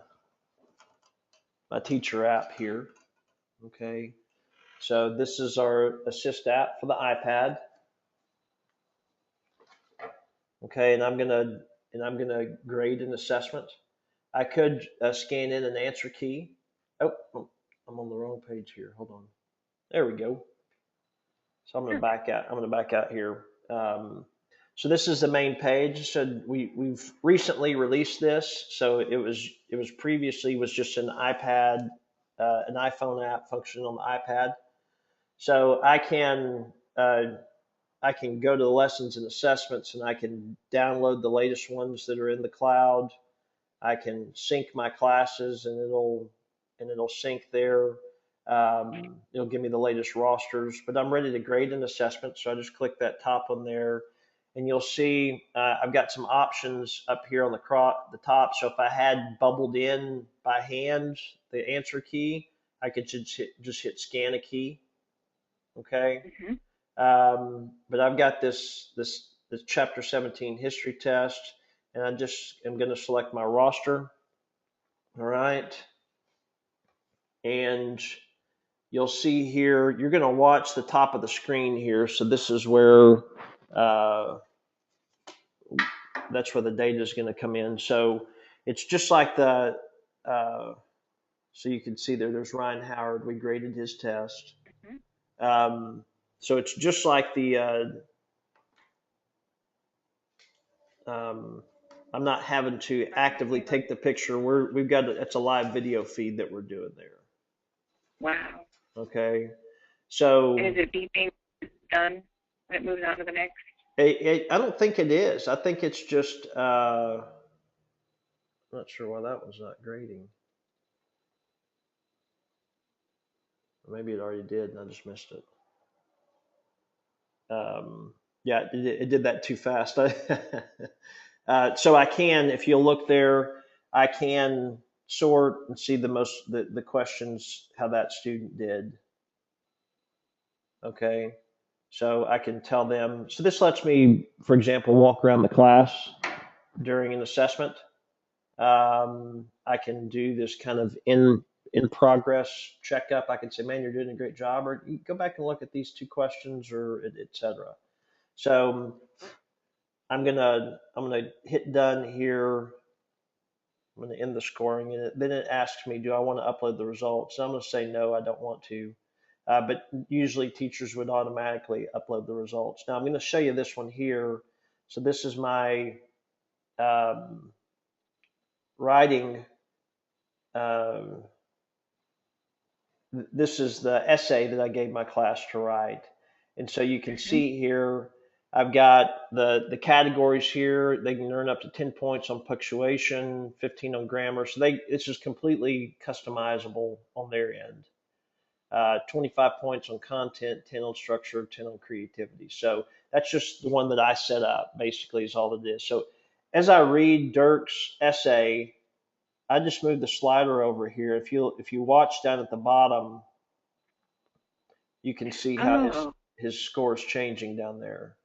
my teacher app here. Okay. So this is our assist app for the iPad. Okay, and I'm gonna grade an assessment. I could scan in an answer key. Oh, I'm on the wrong page here. Hold on. There we go. So I'm gonna Sure. back out. I'm gonna back out here. So this is the main page. So we've recently released this. So it was previously was just an iPad, an iPhone app functioning on the iPad. So I can go to the lessons and assessments and I can download the latest ones that are in the cloud. I can sync my classes and it'll sync there. It'll give me the latest rosters, but I'm ready to grade an assessment. So I just click that top one there and you'll see I've got some options up here on the top. So if I had bubbled in by hand the answer key, I could just hit scan a key. Okay. Mm-hmm. But I've got this chapter 17 history test, and I just am going to select my roster. All right, and you'll see here you're going to watch the top of the screen here. So this is where uh, that's where the data is going to come in. So it's just like the so you can see there's Ryan Howard. We graded his test. Mm-hmm. So it's just like the Um, I'm not having to actively take the picture. We've got it's a live video feed that we're doing there. Wow. Okay, And so is it beeping done when it moves on to the next? I don't think it is. I think it's just I'm not sure why that was not grading. Maybe it already did and I just missed it. Yeah, it did that too fast. So I can, if you look there, I can sort and see the questions how that student did. Okay. So I can tell them. So this lets me, for example, walk around the class during an assessment. I can do this kind of in progress checkup. I can say, "Man, you're doing a great job," or "You go back and look at these two questions," or etc. So I'm gonna hit done here. I'm gonna end the scoring, and then it asks me, "Do I want to upload the results?" And I'm gonna say, "No, I don't want to." But usually teachers would automatically upload the results. Now I'm going to show you this one here. So this is my um, writing. Um, this is the essay that I gave my class to write. And so you can Mm-hmm. see here, I've got the categories here. They can earn up to 10 points on punctuation, 15 on grammar. So it's just completely customizable on their end. 25 points on content, 10 on structure, 10 on creativity. So that's just the one that I set up, basically, is all it is. So as I read Dirk's essay, I just move the slider over here. If you watch down at the bottom, you can see how his Oh, his score is changing down there.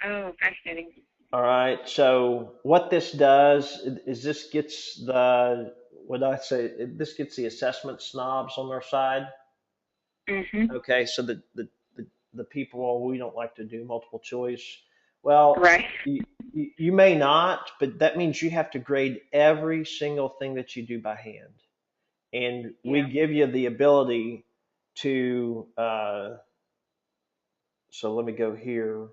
oh, fascinating. All right. So what this does is this gets the what I say this gets the assessment snobs on their side. Mm-hmm. Okay, so the people, well, we don't like to do multiple choice. Well, Right. you may not, but that means you have to grade every single thing that you do by hand. And we Yeah. give you the ability to, so let me go here.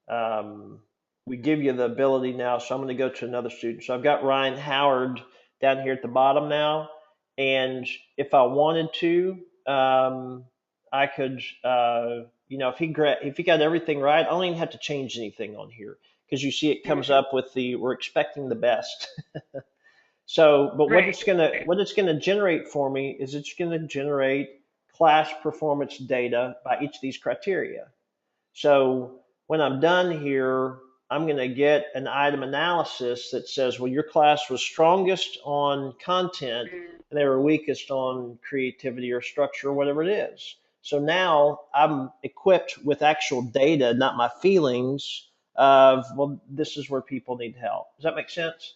Um, we give you the ability now. So I'm going to go to another student. So I've got Ryan Howard down here at the bottom now. And if I wanted to, I could, if he got everything right, I don't even have to change anything on here because you see it comes Mm-hmm. up with we're expecting the best. So, but Right. Right. what it's gonna generate for me is it's gonna generate class performance data by each of these criteria. So when I'm done here, I'm going to get an item analysis that says, well, your class was strongest on content Mm. and they were weakest on creativity or structure or whatever it is. So now I'm equipped with actual data, not my feelings, of, well, this is where people need help. Does that make sense?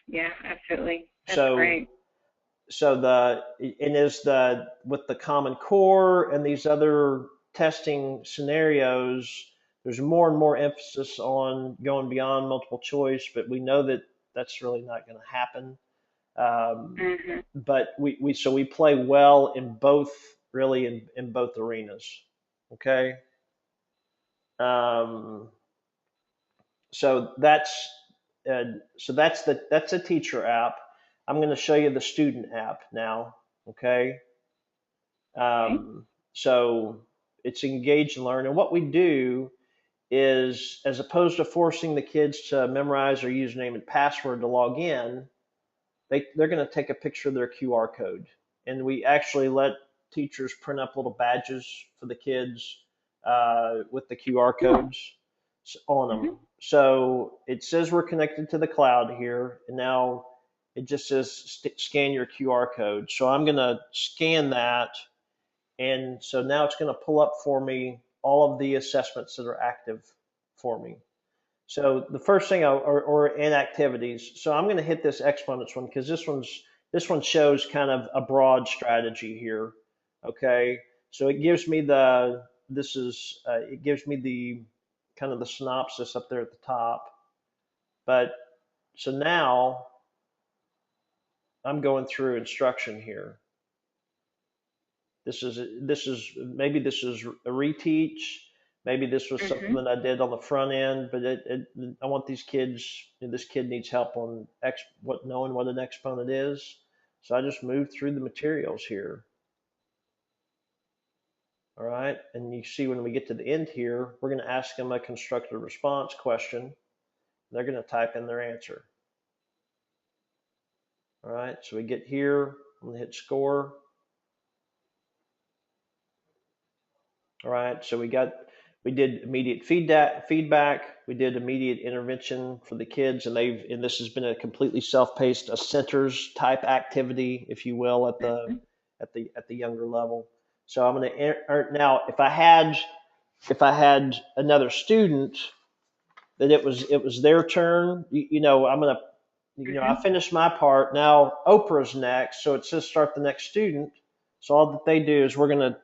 Yeah, absolutely. That's So great. so the and is the with the Common Core and these other testing scenarios, there's more and more emphasis on going beyond multiple choice, but we know that that's really not going to happen. Um, Mhm. but we play well in both, really in both arenas. Okay. Um, so that's uh, that's the teacher app. I'm going to show you the student app now. Okay. Okay. So it's engage and learn. And what we do is, as opposed to forcing the kids to memorize their username and password to log in, they're going to take a picture of their QR code. And we actually let teachers print up little badges for the kids with the QR Cool. codes on them. Mhm. So it says we're connected to the cloud here, and now it just says scan your QR code. So I'm going to scan that, and so now it's going to pull up for me all of the assessments that are active for me. So the first thing, or in activities. So I'm going to hit this exponents one because this one shows kind of a broad strategy here. Okay. So it gives me it gives me the kind of the synopsis up there at the top. But so now I'm going through instruction here. Maybe this is a reteach. Maybe this was something Mhm. that I did on the front end, but I want these kids. This kid needs help on knowing what an exponent is. So I just moved through the materials here. All right, and you see when we get to the end here, we're going to ask them a constructed response question. They're going to type in their answer. All right, so we get here. I'm going to hit score. All right, so we did immediate feedback. We did immediate intervention for the kids, and this has been a completely self-paced, a centers type activity, if you will, at Mhm. the younger level. So I'm going to now, if I had another student that it was their turn, I'm going to, I Mhm. finished my part. Now Oprah's next, so it says start the next student. So all that they do is we're going to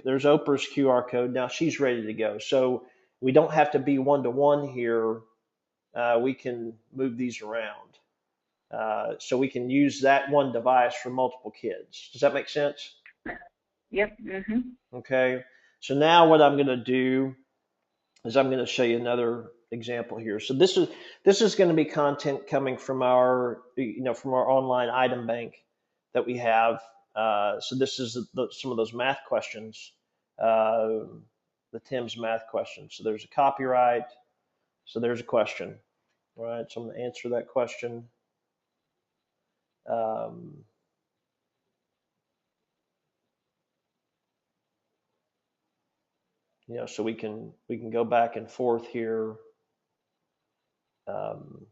there's Oprah's QR code. Now she's ready to go. So we don't have to be one to one here. We can move these around. So we can use that one device for multiple kids. Does that make sense? Yep. Mhm. Okay. So now what I'm going to do is I'm going to show you another example here. So this is going to be content coming from our online item bank that we have. So this is some of those math questions, uh, the Tim's math questions. So there's a copyright. So there's a question. All right. So I'm going to answer that question. Um, so we can go back and forth here. Um,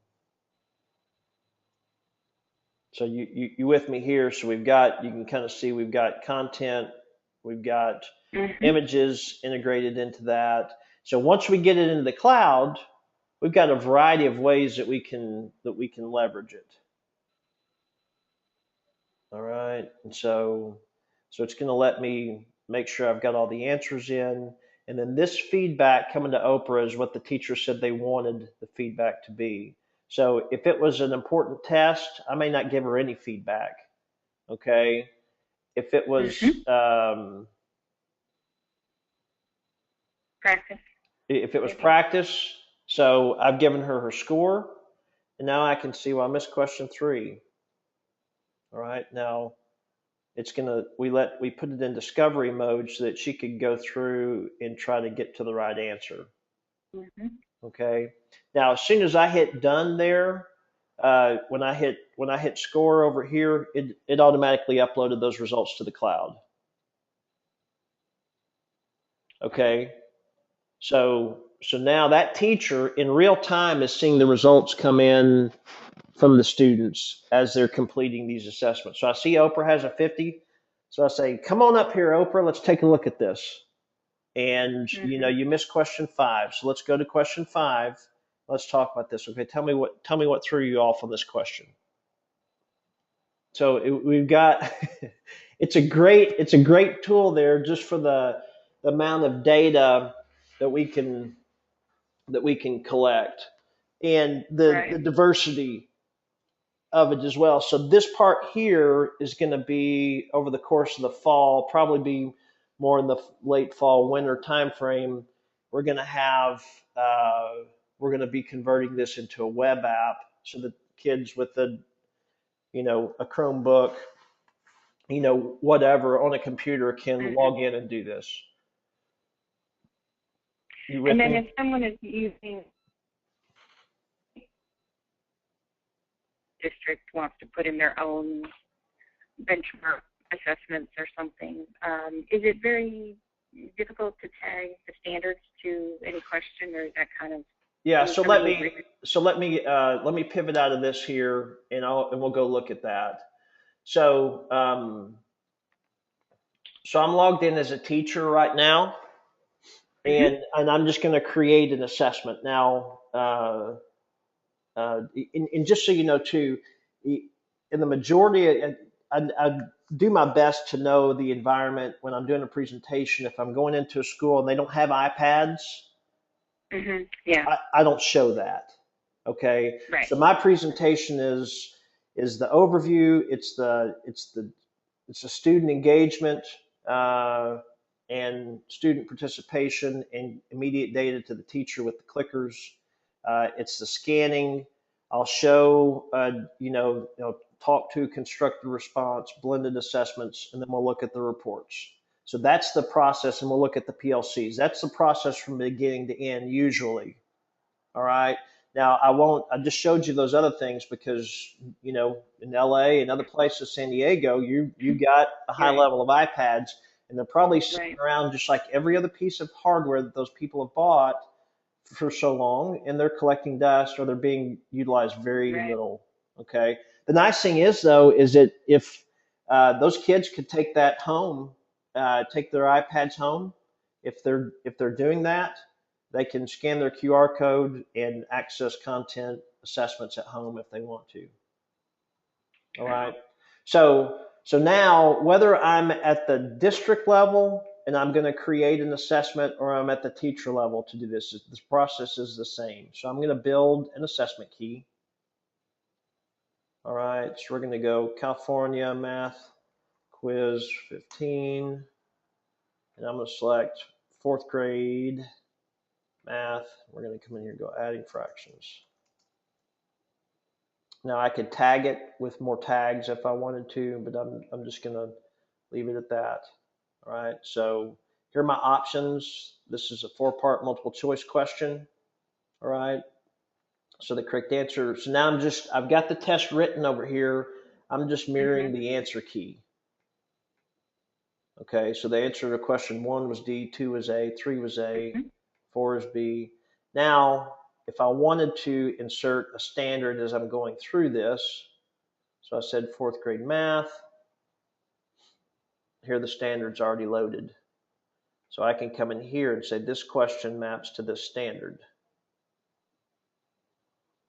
So you with me here? So you can kind of see we've got content, we've got Mhm. images integrated into that. So once we get it into the cloud, we've got a variety of ways that we can leverage it. All right, and so it's going to let me make sure I've got all the answers in, and then this feedback coming to Oprah is what the teacher said they wanted the feedback to be. So if it was an important test, I may not give her any feedback. Okay, if it was Mhm. Practice, if it was maybe. practice, so I've given her score, and now I can see, well, I missed question 3. All right, now it's gonna we put it in discovery mode so that she could go through and try to get to the right answer. Mhm. Okay, now as soon as I hit done there, when I hit score over here, it automatically uploaded those results to the cloud. Okay, so now that teacher in real time is seeing the results come in from the students as they're completing these assessments. So I see Oprah has a 50. So I say, come on up here, Oprah, let's take a look at this. and Mhm. you missed question 5. So let's go to question 5. Let's talk about this. Okay, tell me what threw you off on this question. So we've got it's a great tool there just for the amount of data that we can collect, and the Right. diversity of it as well. So this part here is going to be over the course of the fall, probably be more in the late fall, winter time frame. We're going to have we're going to be converting this into a web app so that kids with a Chromebook, whatever on a computer can Mhm. log in and do this. You And with then me? if someone is using district wants to put in their own benchmark assessments or something, is it very difficult to tag the standards to any question, or is that kind of Yeah. any So some of let those? me so let me pivot out of this here, and we'll go look at that. So I'm logged in as a teacher right now, Mhm. and I'm just going to create an assessment now. And just so you know too, in the majority, I do my best to know the environment when I'm doing a presentation. If I'm going into a school and they don't have iPads, Mhm. Yeah. I don't show that. Okay, Right. so my presentation is the overview. It's the student engagement, uh, and student participation and immediate data to the teacher with the clickers. It's the scanning. I'll show, talk to, constructed response, blended assessments, and then we'll look at the reports. So that's the process, and we'll look at the PLCs. That's the process from beginning to end, usually. All right. Now I won't. I just showed you those other things because in LA and other places, San Diego, you got a high Right. level of iPads, and they're probably sitting Right. around just like every other piece of hardware that those people have bought for so long, and they're collecting dust or they're being utilized very Right. little. Okay. The nice thing is though is that if those kids could take that home, take their iPads home, if they're doing that, they can scan their QR code and access content assessments at home if they want to. All right. Wow. So now whether I'm at the district level and I'm going to create an assessment, or I'm at the teacher level to do this process is the same. So I'm going to build an assessment key. All right. So we're going to go California math quiz 15, and I'm going to select fourth grade math. We're going to come in here and go adding fractions. Now I could tag it with more tags if I wanted to, but I'm just gonna leave it at that. All right. So here are my options. This is a 4-part multiple choice question. All right. So the correct answer. So now I've got the test written over here. I'm just mirroring Mhm. the answer key. Okay. So the answer to question 1 was D, 2 was A, 3 was A, Mhm. 4 is B. Now, if I wanted to insert a standard as I'm going through this, so I said fourth grade math. Here the standard's already loaded. So I can come in here and say this question maps to this standard.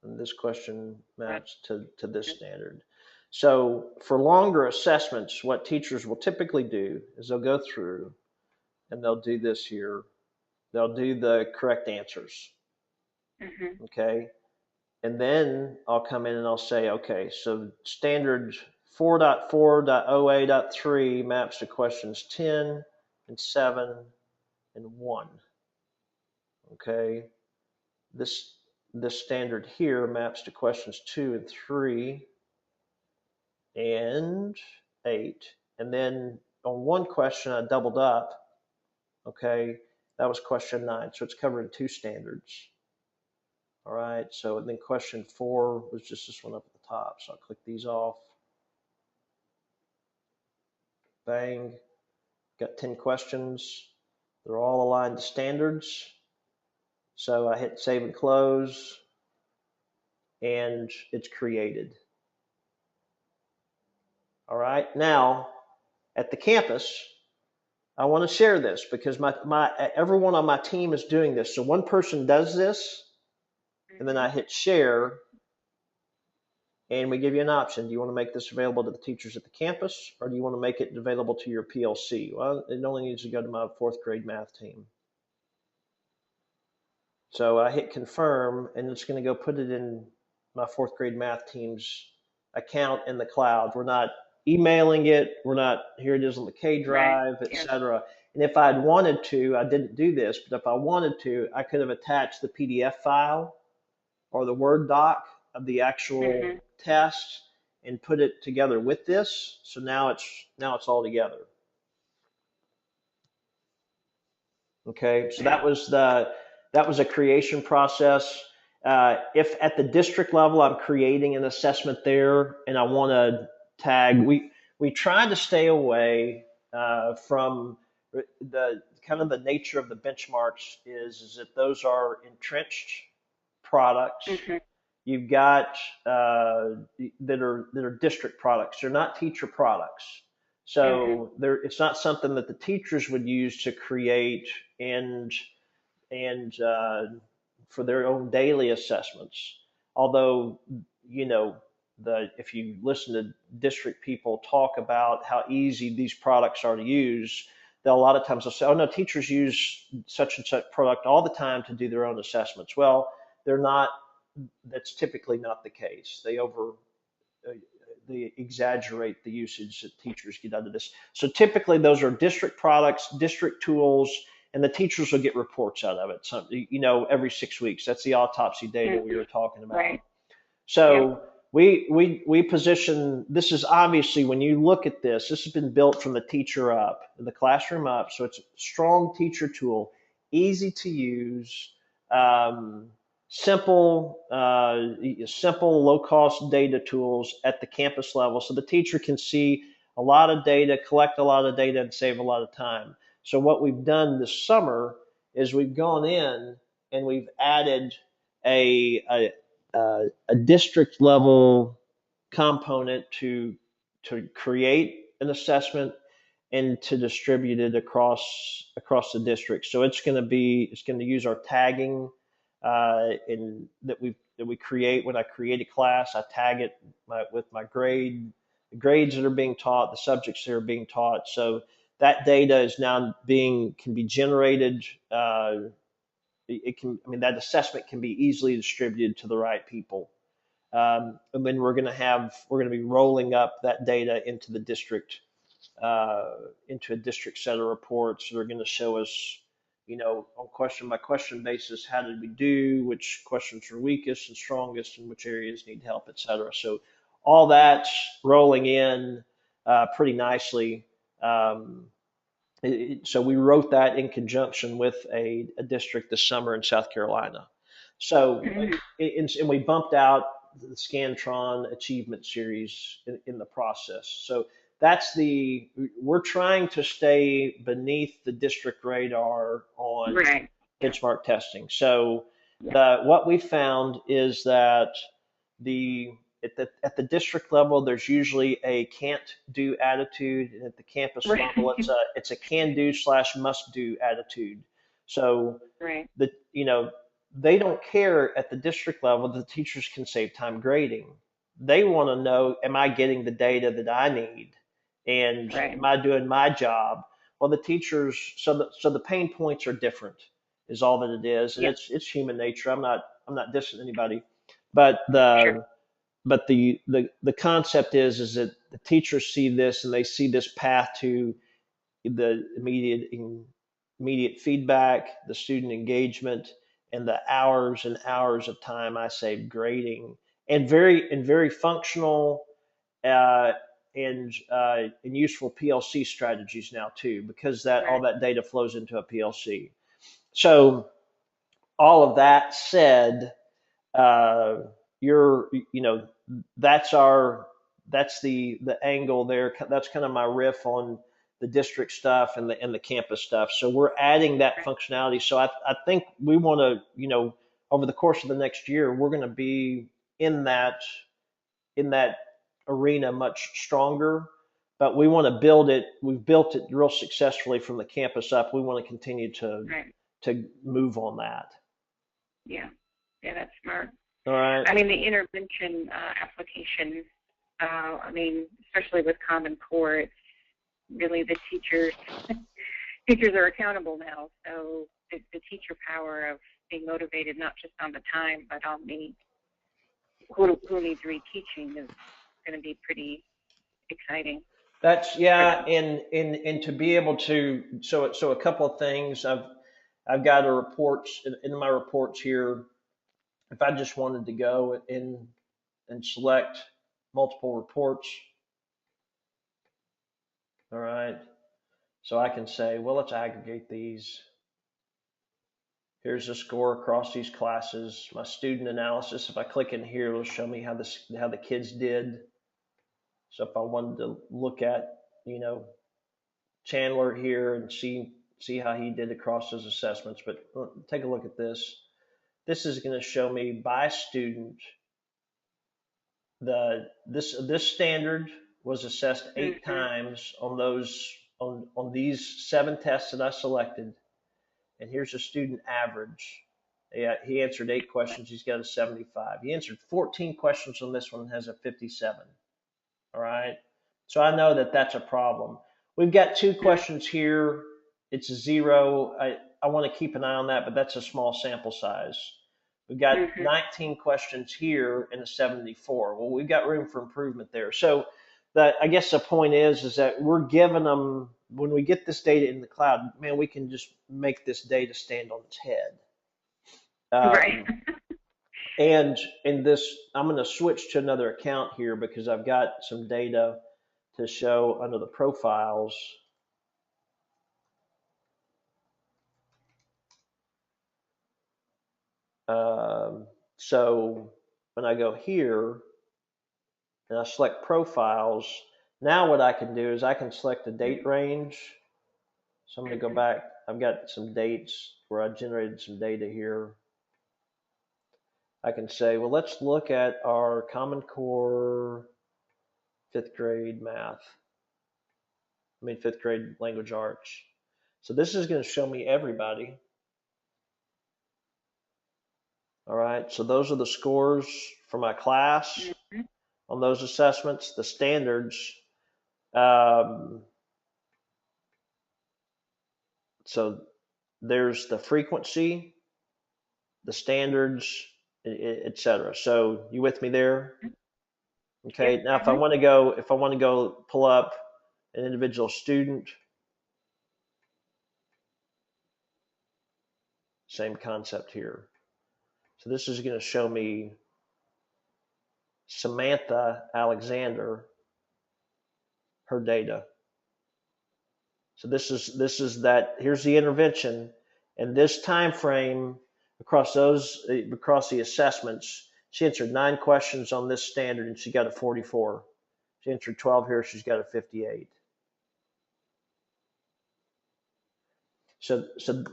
And this question Right. maps to this standard. So for longer assessments, what teachers will typically do is they'll go through and they'll do this here. They'll do the correct answers. Mhm. Okay. And then I'll come in and I'll say, okay, so standard 4.4.OA.3 maps to questions 10 and 7 and 1. Okay. This this standard here maps to questions 2 and 3 and 8. And then on one question I doubled up. Okay. That was question 9. So it's covering 2 standards. All right. So then question 4 was just this one up at the top. So I'll click these off. Bang. Got 10 questions. They're all aligned to standards. So I hit save and close, and it's created. All right. Now, at the campus, I want to share this because my everyone on my team is doing this. So one person does this, and then I Mhm. hit share, and we give you an option. Do you want to make this available to the teachers at the campus, or do you want to make it available to your PLC? Well, it only needs to go to my fourth grade math team. So I hit confirm, and it's going to go put it in my fourth grade math team's account in the cloud. We're not emailing it. We're not, here it is on the K Right. drive, et Yes. cetera. And if I'd wanted to, I didn't do this, but if I wanted to, I could have attached the PDF file or the Word doc of the actual Mhm. test and put it together with this. So now it's all together. Okay, so Yeah. that was a creation process. If at the district level I'm creating an assessment there and I want to tag, we try to stay away from the kind of the nature of the benchmarks is that those are entrenched products. Mhm. You've got that are district products. They're not teacher products. Mhm. So it's not something that the teachers would use to create and and for their own daily assessments. Although you know if you listen to district people talk about how easy these products are to use, they'll a lot of times they'll say, "Oh no, teachers use such and such product all the time to do their own assessments." Well, they're not. That's typically not the case. Uh, they exaggerate the usage that teachers get out of this. So typically those are district products, district tools, and the teachers will get reports out of it. So, every 6 weeks. That's the autopsy data we were Mhm. talking about. Right. Yep. So we position this is obviously when you look at this, this has been built from the teacher up, the classroom up. So it's a strong teacher tool, easy to use, um, simple low cost data tools at the campus level, so the teacher can see a lot of data, collect a lot of data, and save a lot of time. So what we've done this summer is we've gone in and we've added a district level component to create an assessment and to distribute it across the district. So it's going to use our tagging in that we create when I create a class. I tag it with my the grades that are being taught, the subjects that are being taught. So that data is now can be generated. It can, I mean, that assessment can be easily distributed to the right people. And then we're going to be rolling up that data into a district set of reports that are going to show us, on question by question basis, how did we do, which questions are weakest and strongest, and which areas need help, et cetera. So all that's rolling in pretty nicely. Um, so we wrote that in conjunction with a district this summer in South Carolina. So Mhm. and we bumped out the Scantron Achievement Series in the process. So we're trying to stay beneath the district radar on Right. Yeah. benchmark testing. So Yeah. what we found is that the at the district level, there's usually a can't do attitude, and at the campus level, Right. it's a can do slash must do attitude. So Right. the they don't care at the district level that the teachers can save time grading. They want to know, am I getting the data that I need, and am Right. I doing my job? Well, the teachers, so the pain points are different, is all that it is, and Yeah. it's human nature. I'm not dissing anybody, but Sure. the concept is that the teachers see this and they see this path to the immediate feedback, the student engagement, and the hours and hours of time I save grading, and very functional uh, and useful PLC strategies now too, because that all Right. that data flows into a PLC. So all of that said, uh, you're that's our that's the angle there. That's kind of my riff on the district stuff and the campus stuff. So we're adding that Right. functionality. So I think we want to, over the course of the next year, we're going to be in that in that arena much stronger. but we want to build it. We've built it real successfully from the campus up. We want to continue Right. to move on that. Yeah. Yeah, that's smart. All right. I mean, the intervention application, I mean, especially with Common Core, it's really the teachers. Teachers are accountable now, so the teacher power of being motivated not just on the time, but on the who needs reteaching is going to be pretty exciting That's for yeah, them. and to be able to so a couple of things. I've got a reports in my reports here. If I just wanted to go in and select multiple reports, all right. So I can say, well, let's aggregate these. Here's the score across these classes. My student analysis. If I click in here, it'll show me how the kids did. So if I wanted to look at, you know, Chandler here and see how he did across his assessments, but take a look at this. This is going to show me by student. This standard was assessed 8 Mm-hmm. times on these 7 tests that I selected, and here's a student average. Yeah, he answered 8 questions. He's got a 75. He answered 14 questions on this one and has a 57. All right. So I know that that's a problem. We've got 2 questions here. It's a 0. I want to keep an eye on that, but that's a small sample size. We've got Mm-hmm. 19 questions here and a 74. Well, we've got room for improvement there. So I guess the point is that we're giving them, when we get this data in the cloud, man, we can just make this data stand on its head. Right. Um, and in this, I'm going to switch to another account here because I've got some data to show under the profiles. Um, so when I go here and I select profiles, now what I can do is I can select a date range. So I'm going to go Mm-hmm. back. I've got some dates where I generated some data here. I can say, well, let's look at our Common Core 5th grade math. I mean, 5th grade language arts. So this is going to show me everybody. All right. So those are the scores for my class Mm-hmm. on those assessments, the standards. Um, so there's the frequency, the standards, etc. So you with me there? Yep. Okay. Now, Mm-hmm. if I want to go pull up an individual student, same concept here. So this is going to show me Samantha Alexander, her data. So this is that. Here's the intervention, and this time frame across the assessments. She answered 9 questions on this standard, and she got a 44. She answered 12 here. She's got a 58. So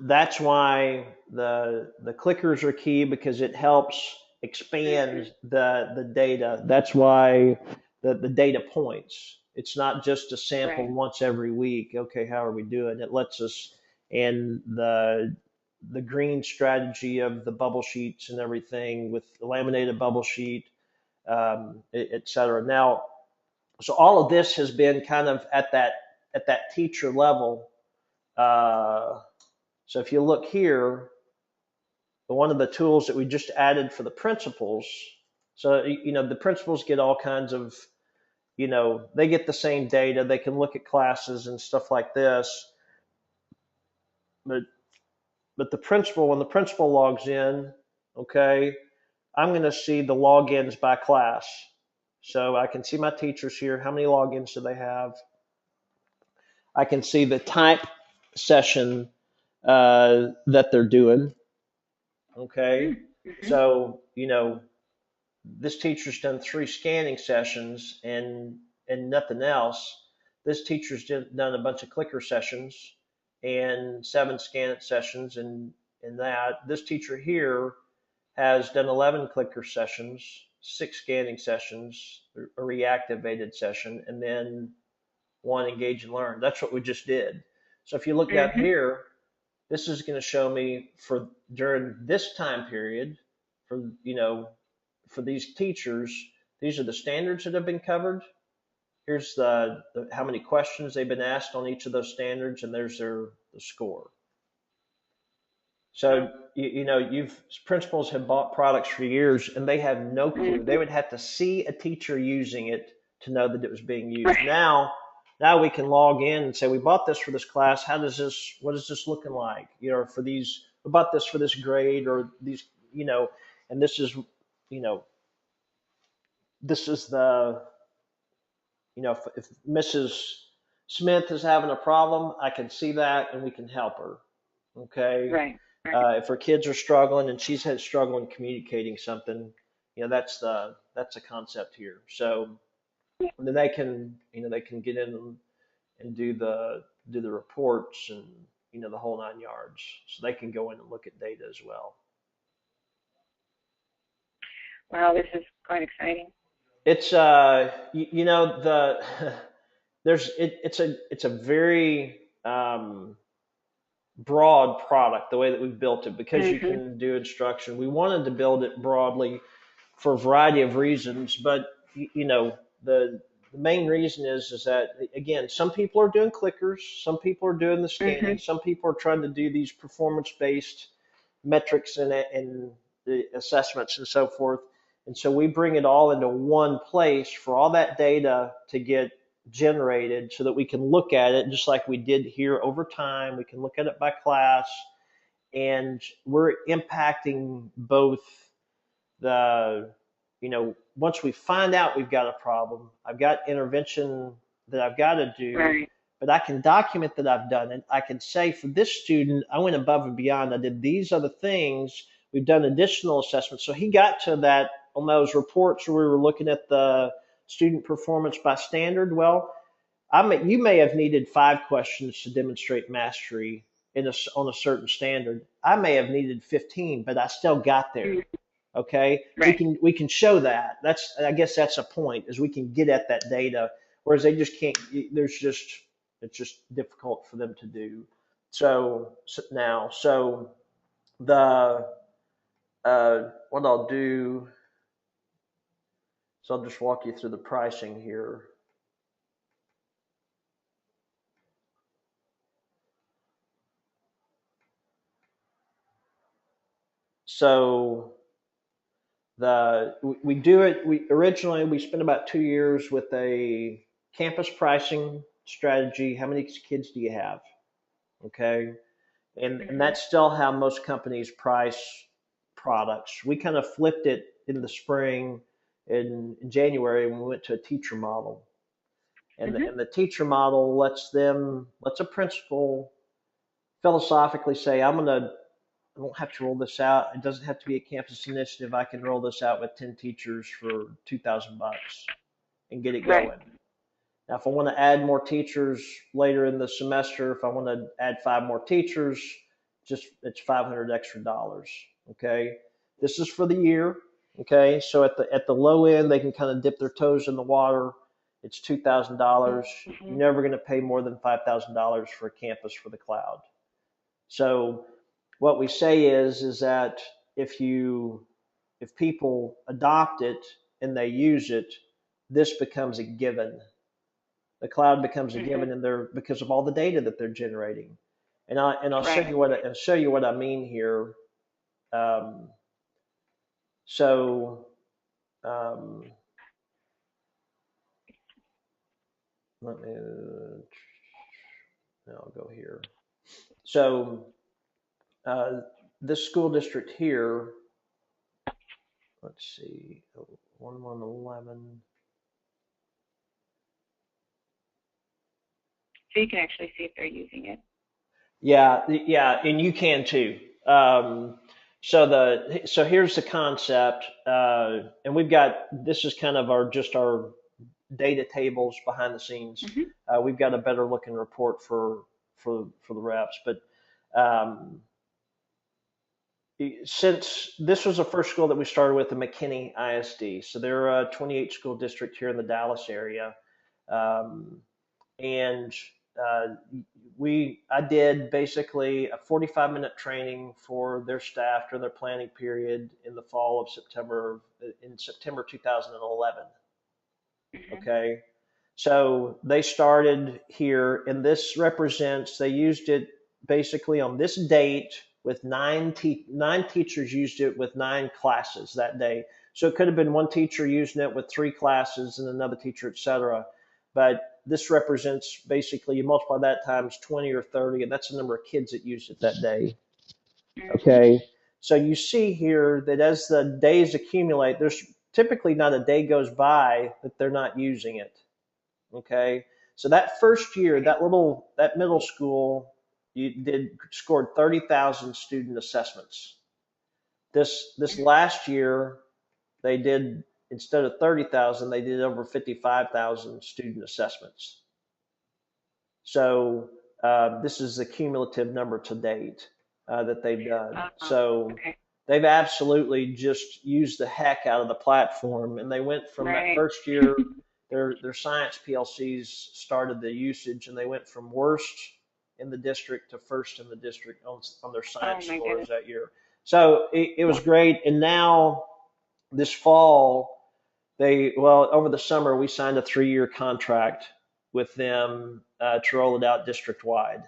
that's why the clickers are key because it helps Mm-hmm. expand the data. That's why the data points. It's not just a sample Right. once every week. Okay, how are we doing? It lets us and the green strategy of the bubble sheets and everything with the laminated bubble sheet, et cetera. Now, so all of this has been kind of at that teacher level. Uh, so if you look here, one of the tools that we just added for the principals, so the principals get all kinds of, they get the same data, they can look at classes and stuff like this, but the principal, when the principal logs in, okay, I'm going to see the logins by class. So I can see my teachers here. How many logins do they have? I can see the type session that they're doing. Okay. Mm-hmm. So, this teacher's done 3 scanning sessions and nothing else. This teacher's done a bunch of clicker sessions and 7 scan sessions and that. This teacher here has done 11 clicker sessions, 6 scanning sessions, a reactivated session, and then one, engage and learn. That's what we just did. So if you look down Mhm. here, this is going to show me for during this time period, for for these teachers, these are the standards that have been covered. Here's the how many questions they've been asked on each of those standards, and there's the score. So Wow. you've principals have bought products for years, and they have no clue. They Mhm. would have to see a teacher using it to know that it was being used. Right. Now we can log in and say we bought this for this class. What is this looking like? For these, we bought this for this grade or these, and this is, you know, this is the, if Mrs. Smith is having a problem, I can see that and we can help her. Okay. Right. Right. If her kids are struggling and she's had struggle in communicating something, that's the concept here. So then they can get in and do the reports and the whole 9 yards. So they can go in and look at data as well. Wow, this is quite exciting. It's the it's a very broad product the way that we've built it because you Mhm. can do instruction. We wanted to build it broadly for a variety of reasons, but the main reason is that again, some people are doing clickers, some people are doing the scanning, Mhm. some people are trying to do these performance based metrics and the assessments and so forth. And so we bring it all into one place for all that data to get generated so that we can look at it just like we did here over time. We can look at it by class, and we're impacting both the once we find out we've got a problem, I've got intervention that I've got to do, Right. but I can document that I've done it. I can say for this student, I went above and beyond. I did these other things. We've done additional assessments. So he got to that on those reports where we were looking at the student performance by standard. Well, you may have needed 5 questions to demonstrate mastery on a certain standard. I may have needed 15, but I still got there. Mhm. Okay, we Right. can we can show that. I guess that's a point is we can get at that data, whereas they just can't. It's just difficult for them to do. So the what I'll do is I'll just walk you through the pricing here. So we do it. We originally we spent about 2 years with a campus pricing strategy. How many kids do you have? Okay, and Mhm. that's still how most companies price products. We kind of flipped it in the spring in January when we went to a teacher model. And Mhm. the teacher model lets a principal philosophically say, I don't have to roll this out. It doesn't have to be a campus initiative. I can roll this out with 10 teachers for $2,000 and get it Right. going. Now, if I want to add more teachers later in the semester, if I want to add 5 more teachers, just it's 500 extra dollars. Okay, this is for the year. Okay, so at the low end, they can kind of dip their toes in the water. It's $2,000. You're Mhm. never going to pay more than $5,000 for a campus for the cloud. So what we say is that if you if people adopt it and they use it, this becomes a given. The cloud becomes a Mhm. given in there because of all the data that they're generating. And I'll show Right. you what I mean here. Um, so um, let me. I'll go here. So this school district here. Let's see. 1111. So you can actually see if they're using it. Yeah, yeah, and you can too. So here's the concept, and we've got this is kind of our data tables behind the scenes. Mhm. We've got a better looking report for the reps, but um, since this was the first school that we started with, the McKinney ISD, so they're a 28 school district here in the Dallas area. Um, and uh, I did basically a 45-minute training for their staff during their planning period in the fall of September 2011. Mhm. Okay. So they started here, and this represents, they used it basically on this date with nine teachers used it with 9 classes that day. So it could have been one teacher using it with 3 classes and another teacher, etc. But this represents basically you multiply that times 20 or 30, and that's the number of kids that used it that day. Mhm. Okay. So you see here that as the days accumulate, there's typically not a day goes by that they're not using it. Okay. So that first year, Right. that middle school, you did scored 30,000 student assessments. This Mhm. last year, they did instead of 30,000, they did over 55,000 student assessments. So this is the cumulative number to date that they've done. Uh-huh. So Okay. they've absolutely just used the heck out of the platform, and they went from that Right. first year. Their science PLCs started the usage, and they went from worst in the district to first in the district on their Oh science my scores goodness. that year. So it was great. And now this fall, over the summer we signed a 3-year contract with them to roll it out district wide.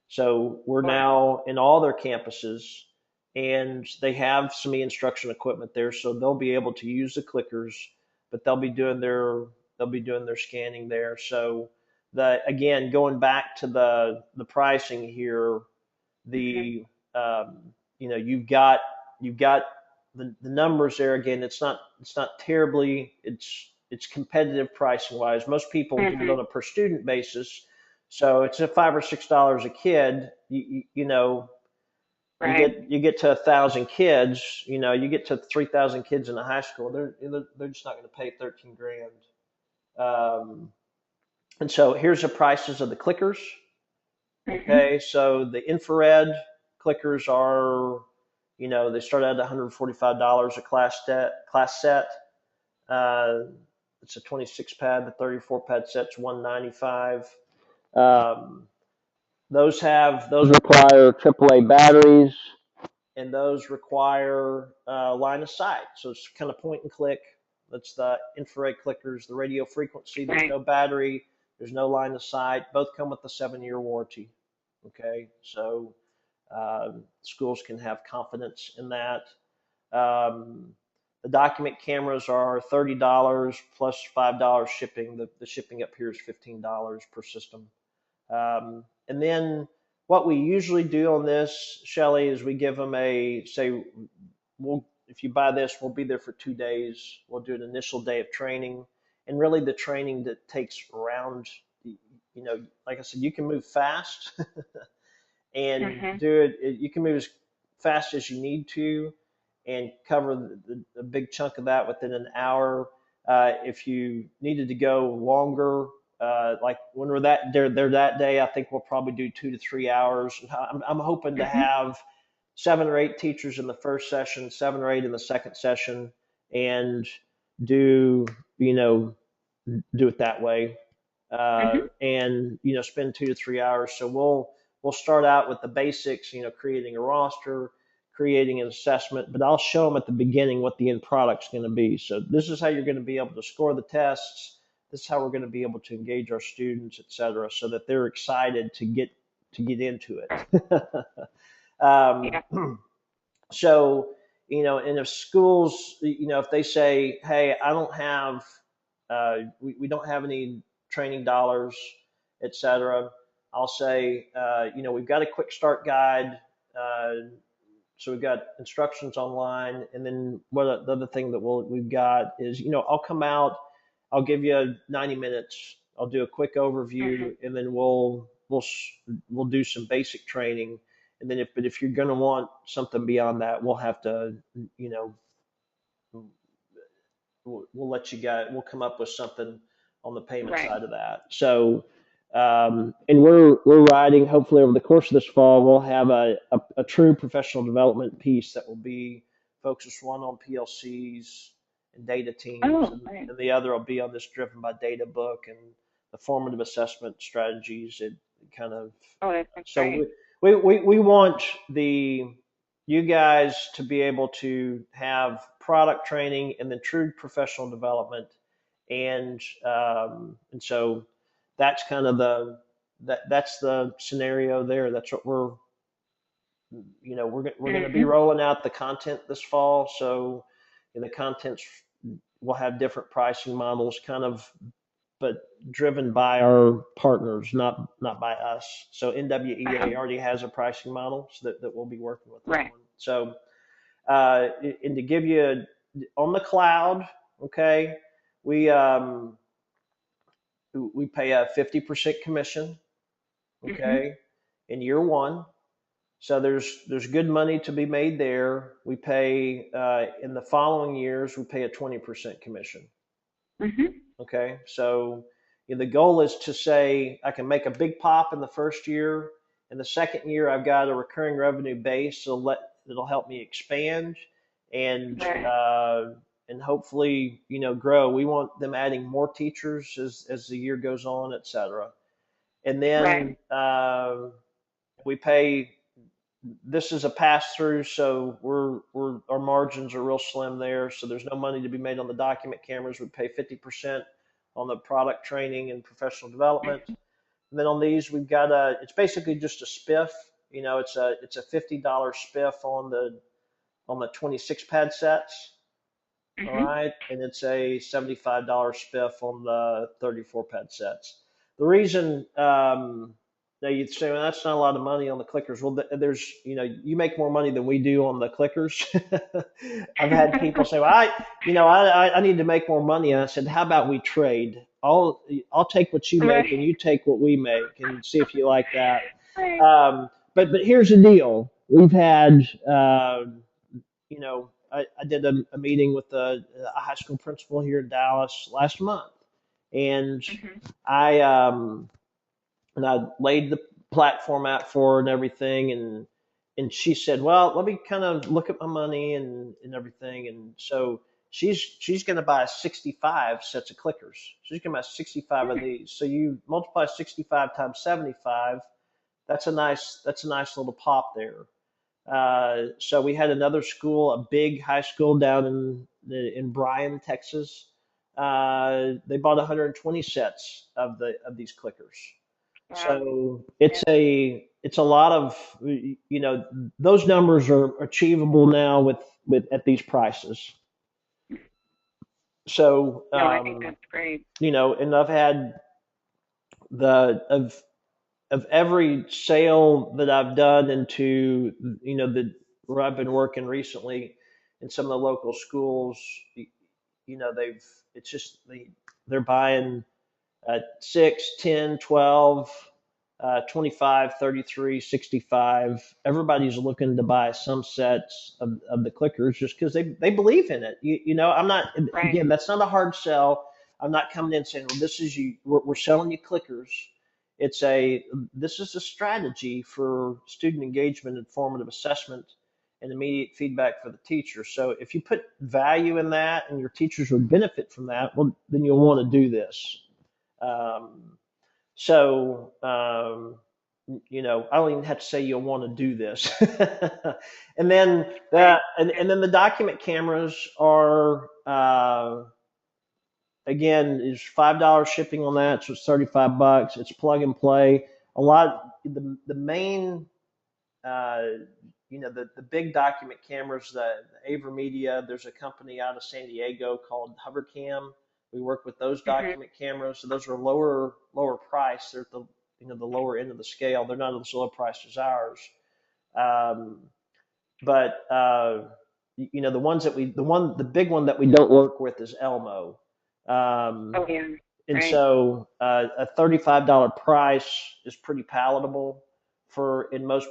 So we're Wow. now in all their campuses, and they have some instruction equipment there, so they'll be able to use the clickers, but they'll be doing their scanning there. So the again going back to the pricing here, Mhm. the you've got the numbers there again. It's not terribly it's competitive pricing wise. Most people do it Mhm. on a per student basis, so it's a $5 or $6 a kid. Right. You get to 1,000 kids. You get to 3,000 kids in a high school. They're just not going to pay 13 grand. Um, and so here's the prices of the clickers. Mhm. Okay, so the infrared clickers are, they start at $145 a class set. Uh, it's a 26 pad. The 34 pad set's 195. Um, those require AAA batteries, and those require line of sight. So it's kind of point and click. That's the infrared clickers. The radio frequency. There's Right. no battery. There's no line of sight. Both come with a 7-year warranty. Okay, so schools can have confidence in that. Um, the document cameras are $30 plus $5 shipping. The shipping up here is $15 per system. And then what we usually do on this, Shelly, is we give them if you buy this, we'll be there for 2 days. We'll do an initial day of training, and really the training that takes around, like I said, you can move fast and Mhm. do it. You can move as fast as you need to and cover the big chunk of that within an hour. If you needed to go longer, like when we're there that day, I think we'll probably do 2 to 3 hours. I'm hoping to Mhm. have 7 or 8 teachers in the first session, 7 or 8 in the second session, and do you know do it that way, Mhm. and spend 2 to 3 hours. So we'll start out with the basics, creating a roster, creating an assessment, but I'll show them at the beginning what the end product's going to be. So this is how you're going to be able to score the tests. This is how we're going to be able to engage our students, et cetera, so that they're excited to get into it. um, Yeah. so, and if schools, if they say, hey, I don't have, we don't have any training dollars, et cetera, I'll say, we've got a quick start guide. Uh, so we've got instructions online, and then the other thing that we've got is, I'll come out, I'll give you 90 minutes, I'll do a quick Mhm. overview, and then we'll do some basic training, and then if you're going to want something beyond that, we'll have to, you know, we'll let you guys, we'll come up with something on the payment Right. side of that. So, and we're riding. Hopefully, over the course of this fall, we'll have a true professional development piece that will be focused one on PLCs and data teams, Oh, and, right. and the other will be on this driven by data book and the formative assessment strategies. It kind of Oh, that's so great. we want the you guys to be able to have product training and then true professional development, and so that's kind of that's the scenario there. That's what we're going to be Mhm. rolling out the content this fall. So the contents will have different pricing models, kind of, but driven by our partners, not by us. So Uh-huh. NWEA already has a pricing model so that we'll be working with them Right. on. So and to give you on the cloud, okay, we we pay a 50% commission, Mhm. okay, in year one. So there's good money to be made there. We pay in the following years we pay a 20% commission. Mhm. Okay, so the goal is to say I can make a big pop in the first year. In the second year, I've got a recurring revenue base, so it'll help me expand and Right. uh, and hopefully grow. We want them adding more teachers as the year goes on, et cetera. And then Right. we pay. This is a pass through, so our margins are real slim there. So there's no money to be made on the document cameras. We pay 50% on the product training and professional development. And then on these, we've got it's basically just a spiff. It's a $50 spiff on the 26 pad sets. All Mhm. right, and it's a $75 spiff on the 34 pad sets. The reason now you'd say, well, that's not a lot of money on the clickers. Well, there's you make more money than we do on the clickers. I've had people say, well, I need to make more money, and I said, how about we trade? I'll take what you make, and Right. you take what we make, and see if you like that. Right. But here's the deal: we've had I did a meeting with a high school principal here in Dallas last month, and Mhm. I I laid the platform out for her and everything, and she said, well, let me kind of look at my money and everything, and so she's going to buy 65 sets of clickers. She's going to buy 65 of Hmm. these. So you multiply 65 times 75. That's a nice little pop there. So we had another school, a big high school down in Bryan, Texas. They bought 120 sets of these clickers. Wow. So Yeah. it's a lot of those numbers are achievable now with at these prices. So No, I think that's great. and I've had the of every sale that I've done into the where I've been working recently in some of the local schools, they've it's just they're buying 6, 10, 12, 25, 33, 65. Everybody's looking to buy some sets of the clickers just because they believe in it. I'm not, Right. again, that's not a hard sell. I'm not coming in saying, well, this is we're selling you clickers. This is a strategy for student engagement and formative assessment and immediate feedback for the teacher. So if you put value in that and your teachers would benefit from that, well, then you'll want to do this. Um, so, I don't even have to say you'll want to do this. and then Right. and then the document cameras are again is $5 shipping on that, so it's $35. It's plug and play. A lot the main uh, the big document cameras, the Aver Media. There's a company out of San Diego called Hovercam. We work with those Mhm. document cameras. So those are lower price. They're at the lower end of the scale. They're not as low priced as ours. Um, but the ones that the big one that we don't work with is Elmo. Um, Oh yeah. and Right. so a $35 price is pretty palatable for in most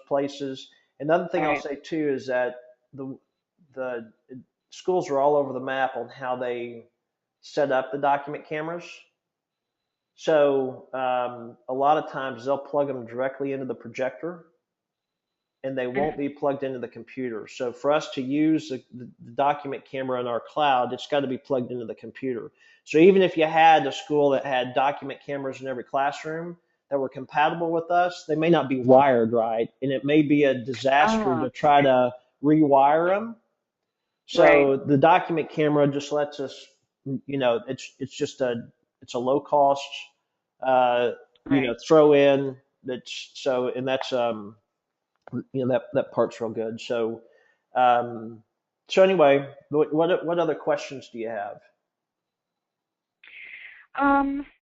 places. Another thing I'll Right. say too is that the the schools are all over the map on how they set up the document cameras. So a lot of times they'll plug them directly into the projector, and they won't be plugged into the computer. So for us to use the document camera in our cloud, it's got to be plugged into the computer. So even if you had a school that had document cameras in every classroom that were compatible with us, they may not be wired right, and it may be a disaster Oh, to try to rewire them. right, So the document camera just lets us, it's just a low cost, uh, right. throw in. And that's that part's real good. Um, so anyway, what other questions do you have? Um,